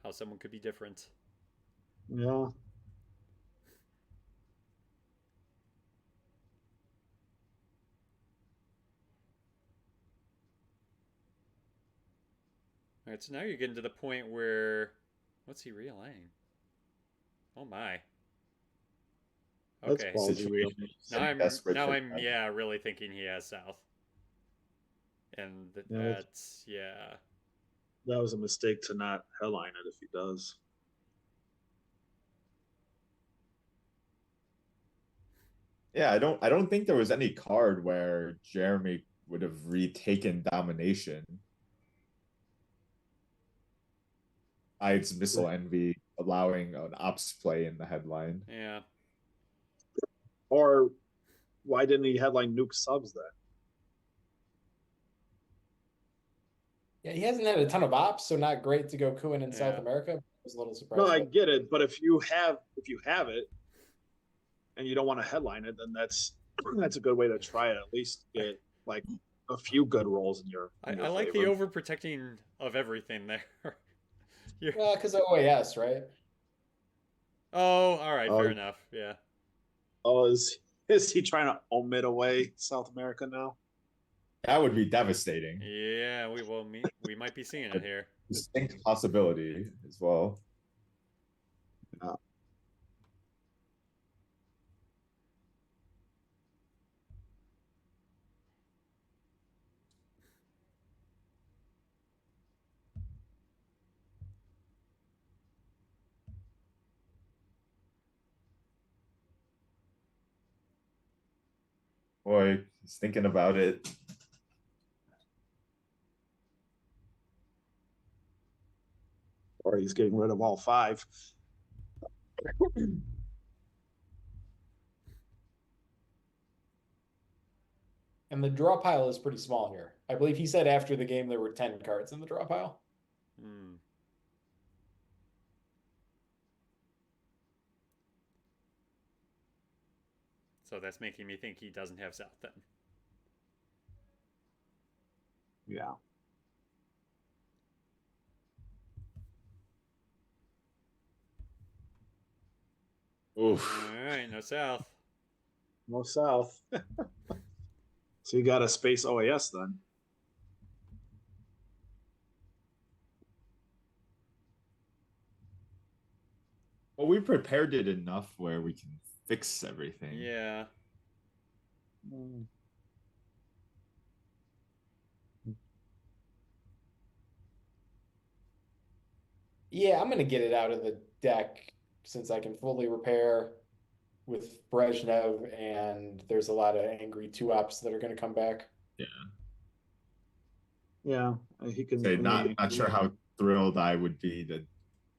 how someone could be different.
Yeah.
All right, so now you're getting to the point where, what's he realigning? Oh my.
That's
Okay.
ballsy.
Situation.
Now I'm yeah really thinking he has South. And
Yeah,
that's yeah.
That was a mistake to not headline it if he does.
Yeah, I don't think there was any card where Jeremy would have retaken domination. Besides Missile Envy allowing an ops play in the headline.
Yeah.
Or why didn't he headline nuke subs then?
Yeah, he hasn't had a ton of ops, so not great to go Kuin in South
Yeah.
America. I was a little surprised.
No, I
by-
get it, but if you have it and you don't want to headline it, then that's a good way to try it. At least get like a few good rolls in your.
I
in your
like the
favor.
overprotecting of everything there. You're-
Well, because OAS, right?
oh, all right,
Oh.
fair enough. Yeah.
Oh, is he trying to omit away South America now?
That would be devastating.
Yeah, we might be seeing it here.
Distinct possibility as well. Boy, he's thinking about it.
Or he's getting rid of all 5.
And the draw pile is pretty small here. I believe he said after the game there were 10 cards in the draw pile.
Hmm. So that's making me think he doesn't have South then.
Yeah.
Oof.
All right, no South.
No South. So you got a space OAS then.
Well, we prepared it enough where we can fix everything.
Yeah.
Yeah, I'm gonna get it out of the deck since I can fully repair with Brezhnev, and there's a lot of angry 2-ops that are gonna come back.
Yeah, he can.
Say, not sure how thrilled I would be to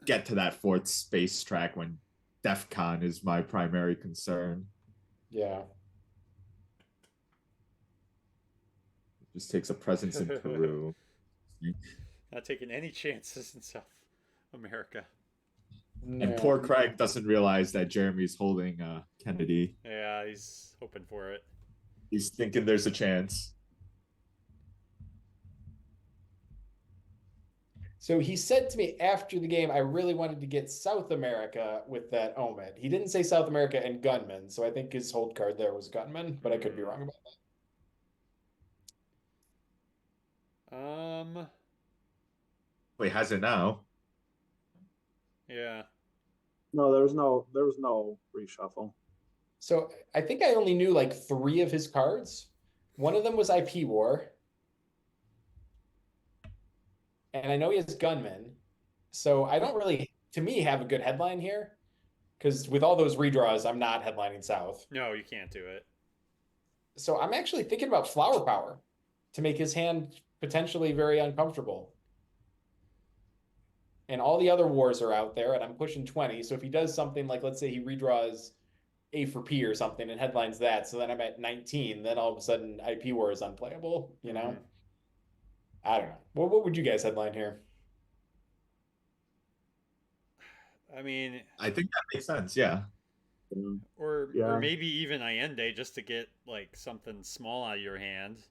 get to that 4th space track when DEF CON is my primary concern.
Yeah.
Just takes a presence in Peru.
Not taking any chances in South America.
And poor Craig doesn't realize that Jeremy's holding Kennedy.
Yeah, he's hoping for it.
He's thinking there's a chance.
So he said to me after the game, I really wanted to get South America with that Omen. He didn't say South America and Gunman, so I think his hold card there was Gunman, but I could be wrong about
that.
Wait, has it now?
Yeah.
No, there was no reshuffle.
So I think I only knew like 3 of his cards. One of them was IP War. And I know he has Gunman. So I don't really, to me, have a good headline here. Because with all those redraws, I'm not headlining South.
No, you can't do it.
So I'm actually thinking about Flower Power to make his hand potentially very uncomfortable. And all the other wars are out there, and I'm pushing 20. So if he does something like, let's say he redraws A for P or something and headlines that, so then I'm at 19, then all of a sudden IP War is unplayable, you know?
Mhm.
I don't know. What would you guys headline here?
I mean,
I think that makes sense, yeah.
or
Yeah.
maybe even Allende just to get like something small out of your hand.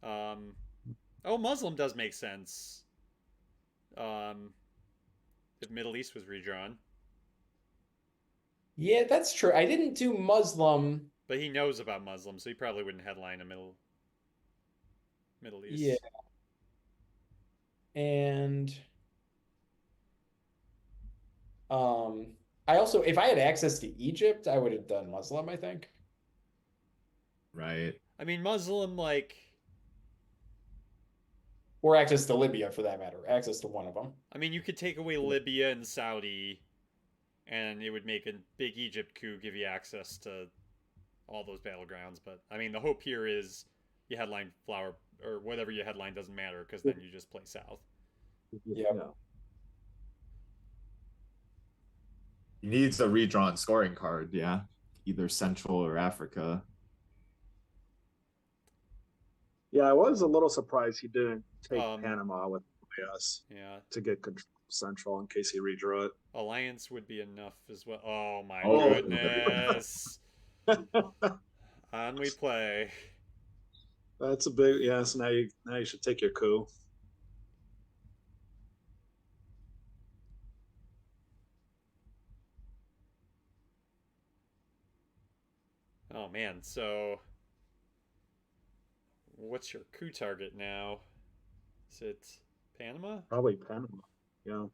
Oh, Muslim does make sense. If Middle East was redrawn,
Yeah, that's true. I didn't do Muslim.
but he knows about Muslim, so he probably wouldn't headline a Middle East.
Yeah. And I also, if I had access to Egypt, I would have done Muslim, I think.
Right.
I mean, Muslim, like,
Or access to Libya for that matter. Access to one of them.
I mean, you could take away Libya and Saudi, and it would make a big Egypt coup, give you access to all those battlegrounds. But I mean, the hope here is you headline Flower or whatever you headline doesn't matter because then you just play South.
Yeah.
He needs a redrawn scoring card, yeah. Either Central or Africa.
Yeah, I was a little surprised he didn't take
Um,
Panama with us
Yeah,
to get control of Central in case he redrew it.
Alliance would be enough as well. Oh my
Oh.
goodness! On we play.
That's a big yes. Now you should take your coup.
Oh man, so what's your coup target now? Is it Panama?
Probably Panama. Yeah.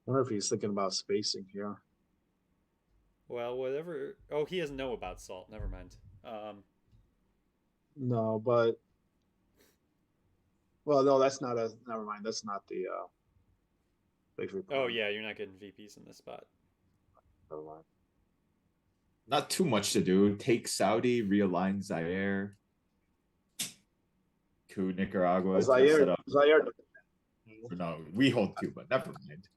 wonder if he's thinking about spacing here.
Well, whatever. Oh, he doesn't know about salt. Never mind.
No, but well, no, that's not a. Never mind. That's not the victory
Oh
point.
yeah, you're not getting VPs in this spot.
Never mind.
Not too much to do. Take Saudi, realign Zaire. Coup Nicaragua to set
Zaire,
up.
Zaire.
No, we hold Cuba. Never mind.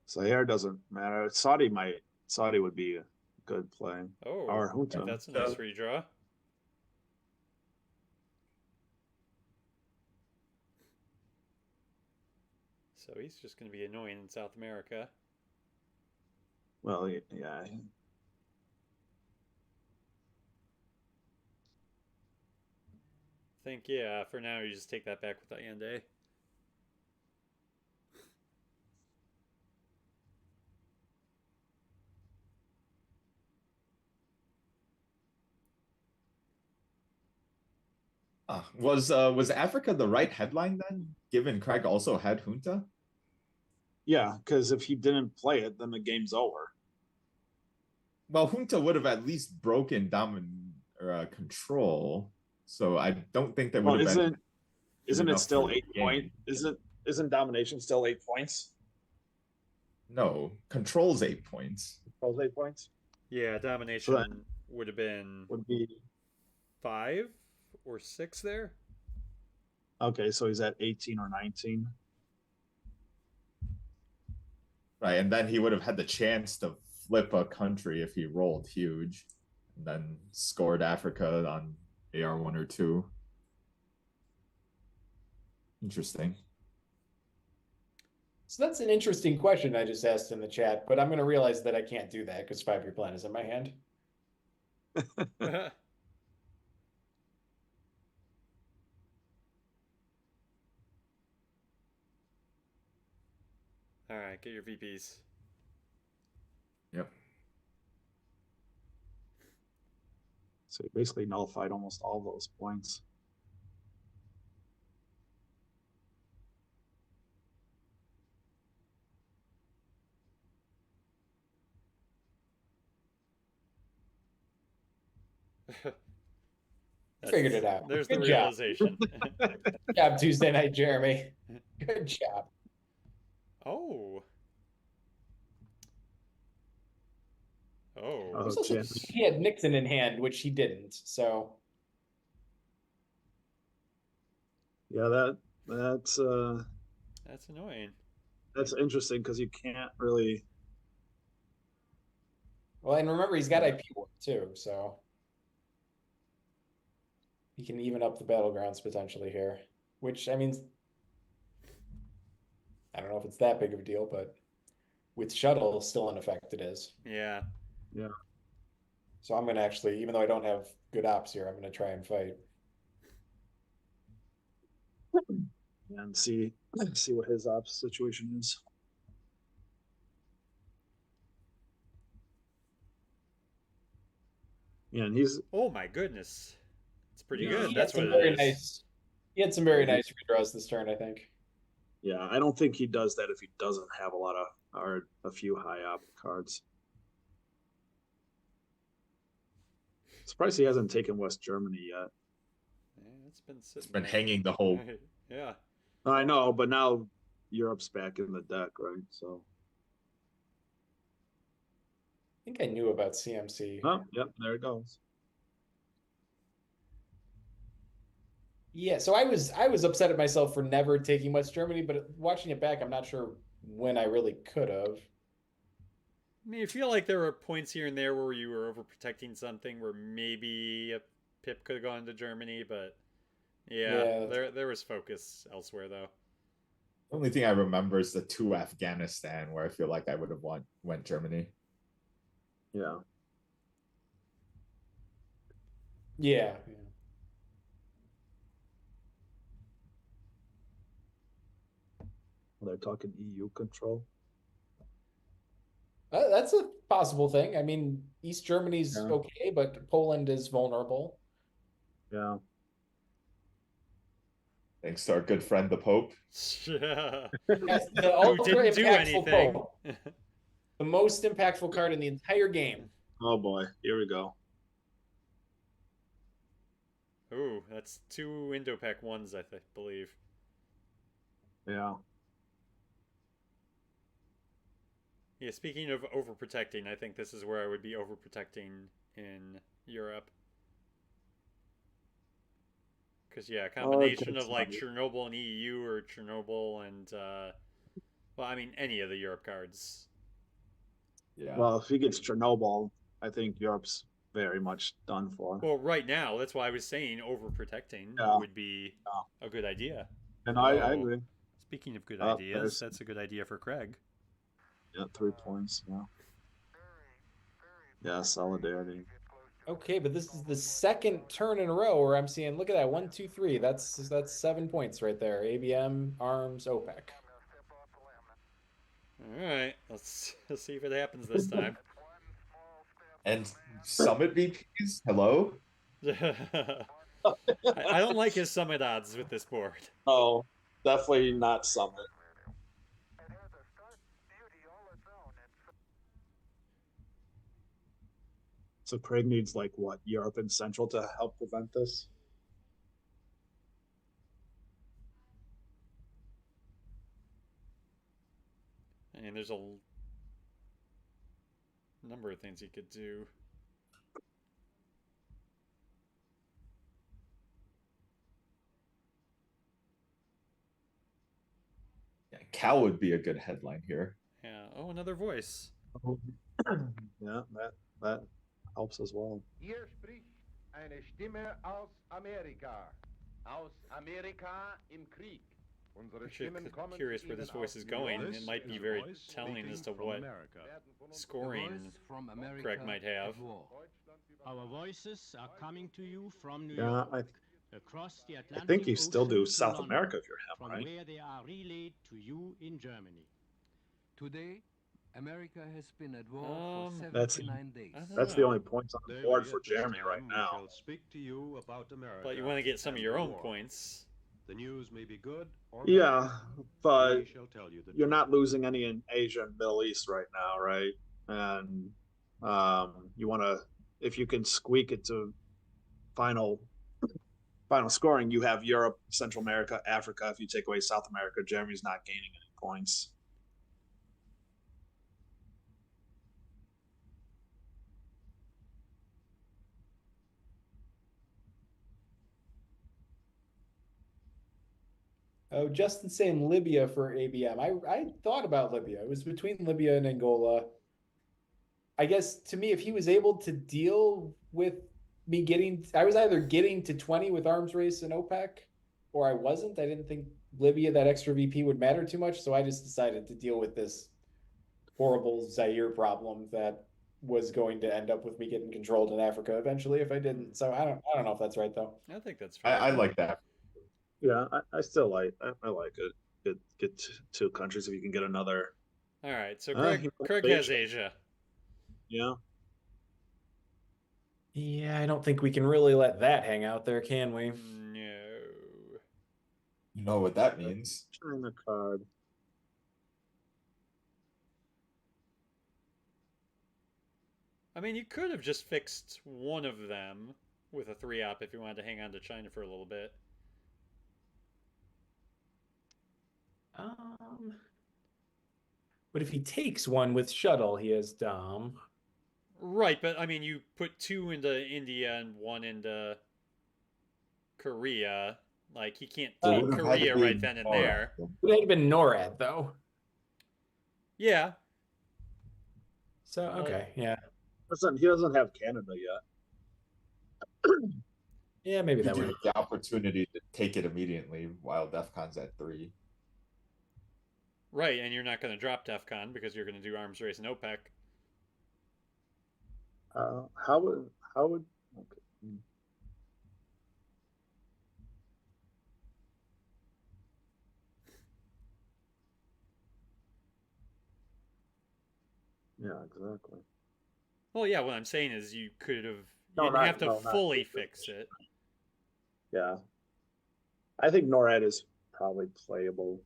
Zaire doesn't matter. Saudi would be a good play.
Oh,
Or Junta.
that's a nice redraw. So he's just going to be annoying in South America.
Well, yeah.
I think, yeah, for now you just take that back with Allende.
Was Africa the right headline then? Given Craig also had Junta?
Yeah, because if he didn't play it, then the game's over.
Well, Junta would have at least broken control. So I don't think there would
Well,
have been.
isn't it
enough
still
for the
8 point?
game.
Isn't domination still 8 points?
No, control's 8 points.
Control's 8 points.
Yeah, domination would have been
Would be
5 or 6 there.
okay. So he's at 18 or 19.
Right, and then he would have had the chance to flip a country if he rolled huge, and then scored Africa on AR1 or 2. Interesting.
So that's an interesting question I just asked in the chat, but I'm going to realize that I can't do that because 5-year plan is in my hand.
All right, get your VPs.
Yep.
So he basically nullified almost all those points.
Figured it out.
There's
Good
the
job.
realization.
Good job, Tuesday night, Jeremy. Good job.
Oh. Oh.
Oh,
Also,
Jen.
he had Nixon in hand, which he didn't. So
Yeah, that's
That's annoying.
that's interesting because you can't really.
well, and remember he's got IP work too, so he can even up the battlegrounds potentially here. Which I mean, I don't know if it's that big of a deal, but with shuttle still in effect, it is.
Yeah.
Yeah.
So I'm gonna actually, even though I don't have good ops here, I'm gonna try and fight.
And see what his ops situation is. Yeah, and he's
Oh my goodness. It's pretty
Yeah.
good.
He had
That's
some
what it
very
is.
nice. He had some very nice redraws this turn, I think.
yeah. I don't think he does that if he doesn't have a lot of or a few high op cards. Surprised he hasn't taken West Germany yet.
Yeah, it's been sitting
It's been
there.
hanging the whole.
Yeah.
I know, but now Europe's back in the deck, right? So,
I think I knew about CMC.
oh, yep, there it goes.
Yeah, so I was upset at myself for never taking West Germany, but watching it back, I'm not sure when I really could have.
I mean, I feel like there were points here and there where you were overprotecting something where maybe a pip could have gone to Germany, but yeah. There was focus elsewhere though.
The only thing I remember is the 2 Afghanistan, where I feel like I would have went Germany.
Yeah.
Yeah.
They're talking EU control.
That's a possible thing. I mean, East Germany's
Yeah.
okay, but Poland is vulnerable.
Yeah.
Thanks to our good friend the Pope.
Yeah.
That's the
Who
ultra
didn't do
impactful
anything.
Pope. The most impactful card in the entire game.
Oh boy, here we go.
Ooh, that's 2 Indo-Pac ones, I believe.
Yeah.
Yeah, speaking of overprotecting, I think this is where I would be overprotecting in Europe. Because, yeah, a combination of, like, Chernobyl and EU or Chernobyl and, well, I mean, any of the Europe cards.
Yeah.
Well, if he gets Chernobyl, I think Europe's very much done for.
Well, right now, that's why I was saying overprotecting
Yeah.
would be a good idea.
And I
Oh,
agree.
Speaking of good
Oh,
ideas,
there's-
that's a good idea for Craig.
Yeah, 3 points. Yeah. Yeah, solidarity.
Okay, but this is the second turn in a row where I'm seeing, look at that, 1, 2, 3. That's 7 points right there. ABM, Arms, OPEC.
All right, let's see if it happens this time.
And Summit VPs, hello?
I don't like his summit odds with this board.
Oh, definitely not Summit. So Craig needs like what, Europe and Central to help prevent this?
And there's a number of things he could do.
Yeah, Cal would be a good headline here.
Yeah. Oh, another voice.
Yeah, that helps as well.
Hier spricht eine Stimme aus Amerika. Aus Amerika im Krieg. Unsere
Actually,
Stimmen kommen
curious
zu
where
Ihnen
this voice
aus
is
New
going.
York.
It might be
This
very
voice
telling as to
speaking from
what
America.
Werden von uns
scoring
Voice from America
Craig might have.
at war.
Our voices are coming to you from New
Yeah,
York, across the
I
Atlantic
think you still do
Ocean to
South
London,
America if you're
from
him, right?
where they are relayed to you in Germany.
Today, America has been at war for
That's-
79 days.
I don't
That's
know.
the only points on the
Daily
board for
at this
Jeremy right
time, we
now.
shall speak to you about America
But you want to get some of
and
your
the
own
war.
points.
The news may be good or
Yeah,
bad.
but
We shall tell you the
you're
truth.
not losing any in Asia and Middle East right now, right? And you want to, if you can squeak it to final scoring, you have Europe, Central America, Africa. If you take away South America, Jeremy's not gaining any points.
Oh, Justin saying Libya for ABM. I thought about Libya. It was between Libya and Angola. I guess to me, if he was able to deal with me getting, I was either getting to 20 with arms race and OPEC, or I wasn't. I didn't think Libya, that extra VP would matter too much. So I just decided to deal with this horrible Zaire problem that was going to end up with me getting controlled in Africa eventually if I didn't. So I don't know if that's right though.
I think that's fair.
I like that.
Yeah, I still like I like it. Get two countries if you can get another.
All right, so
he
Craig
might
has
Asia.
Asia.
Yeah.
Yeah, I don't think we can really let that hang out there, can we?
No.
You know what that means.
China card.
I mean, you could have just fixed one of them with a 3-op if you wanted to hang on to China for a little bit.
But if he takes one with shuttle, he has Dom.
Right, but I mean, you put 2 into India and 1 into Korea. Like, he can't
Oh,
take
It would've had to
Korea
be
right then and
more.
there.
It had been NORAD though.
Yeah.
So okay, yeah.
He doesn't have Canada yet.
Yeah, maybe
You
that
do
would.
have the opportunity to take it immediately while DEFCON's at 3.
Right, and you're not going to drop DEF CON because you're going to do arms race and OPEC.
How would okay. Yeah, exactly.
Well, yeah, what I'm saying is you could have... You
No,
didn't
not-
have to
no, not-
fully fix it.
Yeah. I think NORAD is probably playable.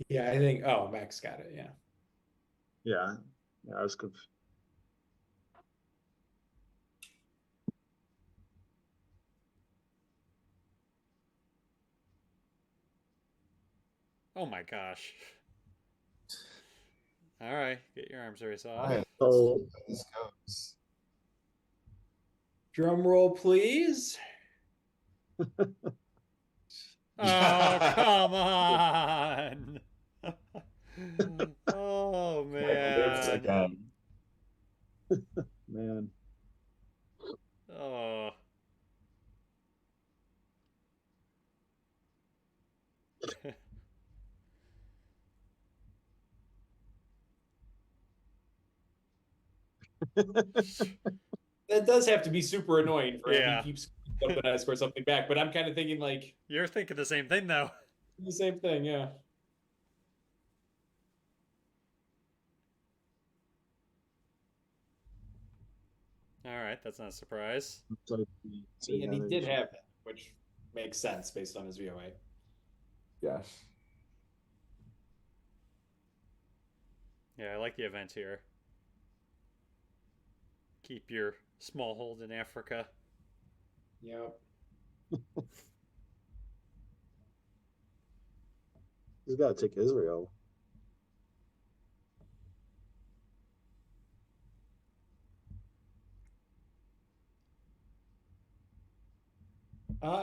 Yeah, I think. Oh, Max got it. Yeah.
Yeah, yeah, I was confused.
Oh my gosh. All right, get your arms race off.
Alright,
So
this goes.
Drum roll, please.
Oh, come on. Oh
Lives
man.
again.
man,
Oh.
That does have to be super annoying for him.
Yeah.
He keeps hoping I score something back, but I'm kind of thinking like
You're thinking the same thing though.
the same thing. Yeah.
All right, that's not a surprise.
so
And he did have that, which makes sense based on his VOA.
Yes.
Yeah, I like the event here. Keep your small hold in Africa.
Yep.
He's got to take Israel.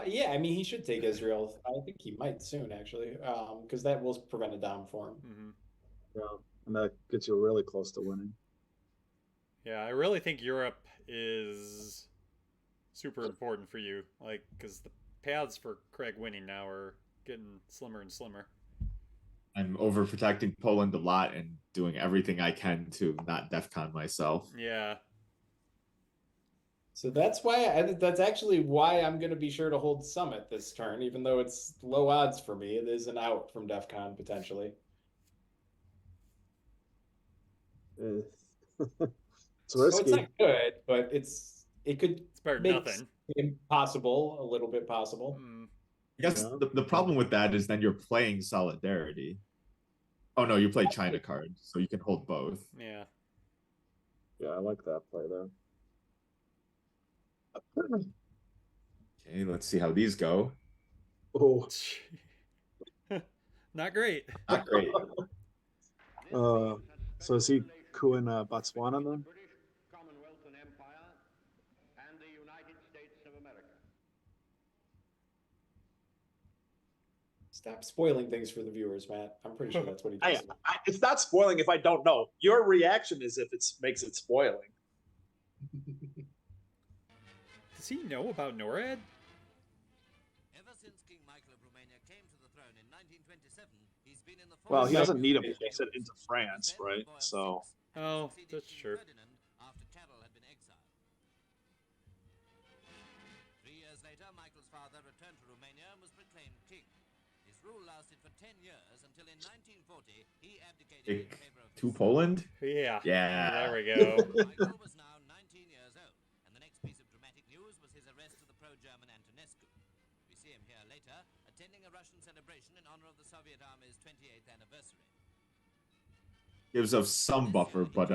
Yeah, I mean, he should take Israel. I think he might soon, actually, because that will prevent a dom for him.
Mm-hmm.
Yeah, and that gets you really close to winning.
Yeah, I really think Europe is super important for you, like, because the paths for Craig winning now are getting slimmer and slimmer.
I'm overprotecting Poland a lot and doing everything I can to not DEFCON myself.
Yeah.
So that's why that's actually why I'm going to be sure to hold Summit this turn, even though it's low odds for me. It is an out from DEF CON potentially.
It's
So
risky.
it's not good, but it's
better than
make
nothing.
Impossible, a little bit possible.
Mm.
I guess the problem with that is then you're playing Solidarity. Oh no, you play China card, so you can hold both.
Yeah.
Yeah, I like that play there.
Okay, let's see how these go.
Oh,
Not great.
Not great.
So is he cooing Botswana then?
British Commonwealth and Empire and the United States of America.
Stop spoiling things for the viewers, Matt. I'm pretty sure that's what he does.
It's not spoiling if I don't know. Your reaction is if it makes it spoiling.
Does he know about NORAD?
Ever since King Michael of Romania came to the throne in 1927, he's been in the
Well, he
forces
doesn't
of
need him
the
to get it into France, right? So
Oh, that's true.
after Carol had been exiled. 3 years later, Michael's father returned to Romania and was proclaimed king. His rule lasted for 10 years until in 1940 he abdicated in favor of
To Poland?
Yeah.
Yeah.
There we go.
Michael was now 19 years old, and the next piece of dramatic news was his arrest of the pro-German Antonescu. We see him here later, attending a Russian celebration in honor of the Soviet Army's 28th anniversary.
Gives us some buffer, but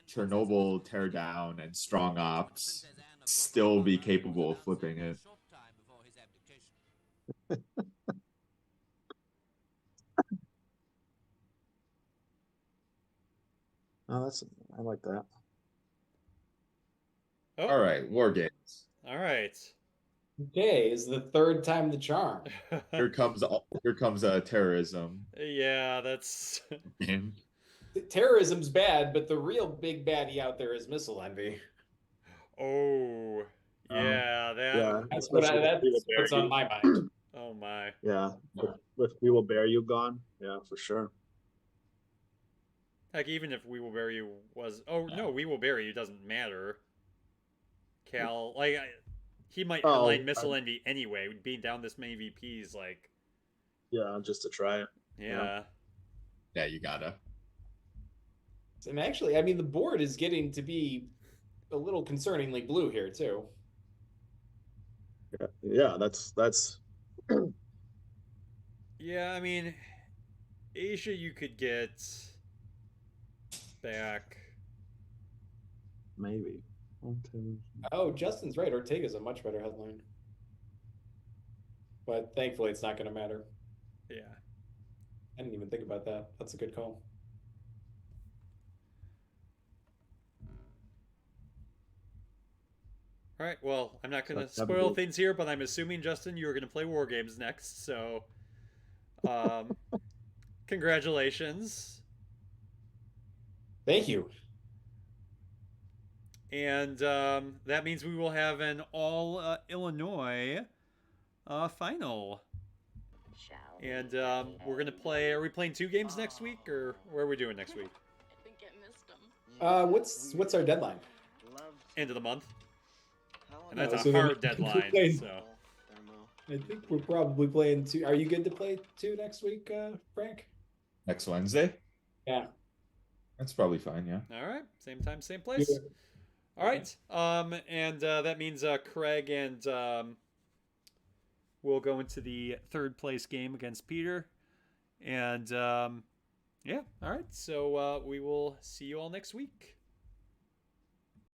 Chernobyl teardown and strong ops still be capable of flipping it.
oh, I like that.
Oh.
All right, war games.
All right.
Okay, is the third time the charm.
Here comes terrorism.
Yeah, that's.
Terrorism's bad, but the real big baddie out there is missile envy.
Oh, yeah, that.
Yeah,
That's
especially with
what's on my mind.
Oh my.
Yeah, with We Will Bear You gone. Yeah, for sure.
Heck, even if We Will Bury You was. Oh no, We Will Bury You doesn't matter. Cal, like, he might align missile envy anyway. Being down this many VPs, like.
Yeah, just to try it.
Yeah.
Yeah, you gotta.
And actually, I mean, the board is getting to be a little concerningly blue here too.
Yeah, that's
Yeah, I mean, Asia you could get back.
maybe.
Oh, Justin's right. Ortega's a much better headline. But thankfully, it's not going to matter.
Yeah.
I didn't even think about that. That's a good call.
All right. Well, I'm not going to
That'd be
spoil
good.
things here, but I'm assuming Justin, you're going to play War Games next. So, congratulations.
Thank you.
And that means we will have an all Illinois final. And we're going to play. Are we playing 2 games next week, or what are we doing next week?
I think I missed him.
What's our deadline?
End of the month. And
No,
that's
so
a
then
hard
we're
deadline.
playing-
So
I think we're probably playing 2. Are you good to play 2 next week, Frank?
Next Wednesday?
Yeah.
That's probably fine, yeah.
all right, same time, same place.
Yeah.
All right, and that means Craig and will go into the 3rd place game against Peter, and yeah, all right. So we will see you all next week.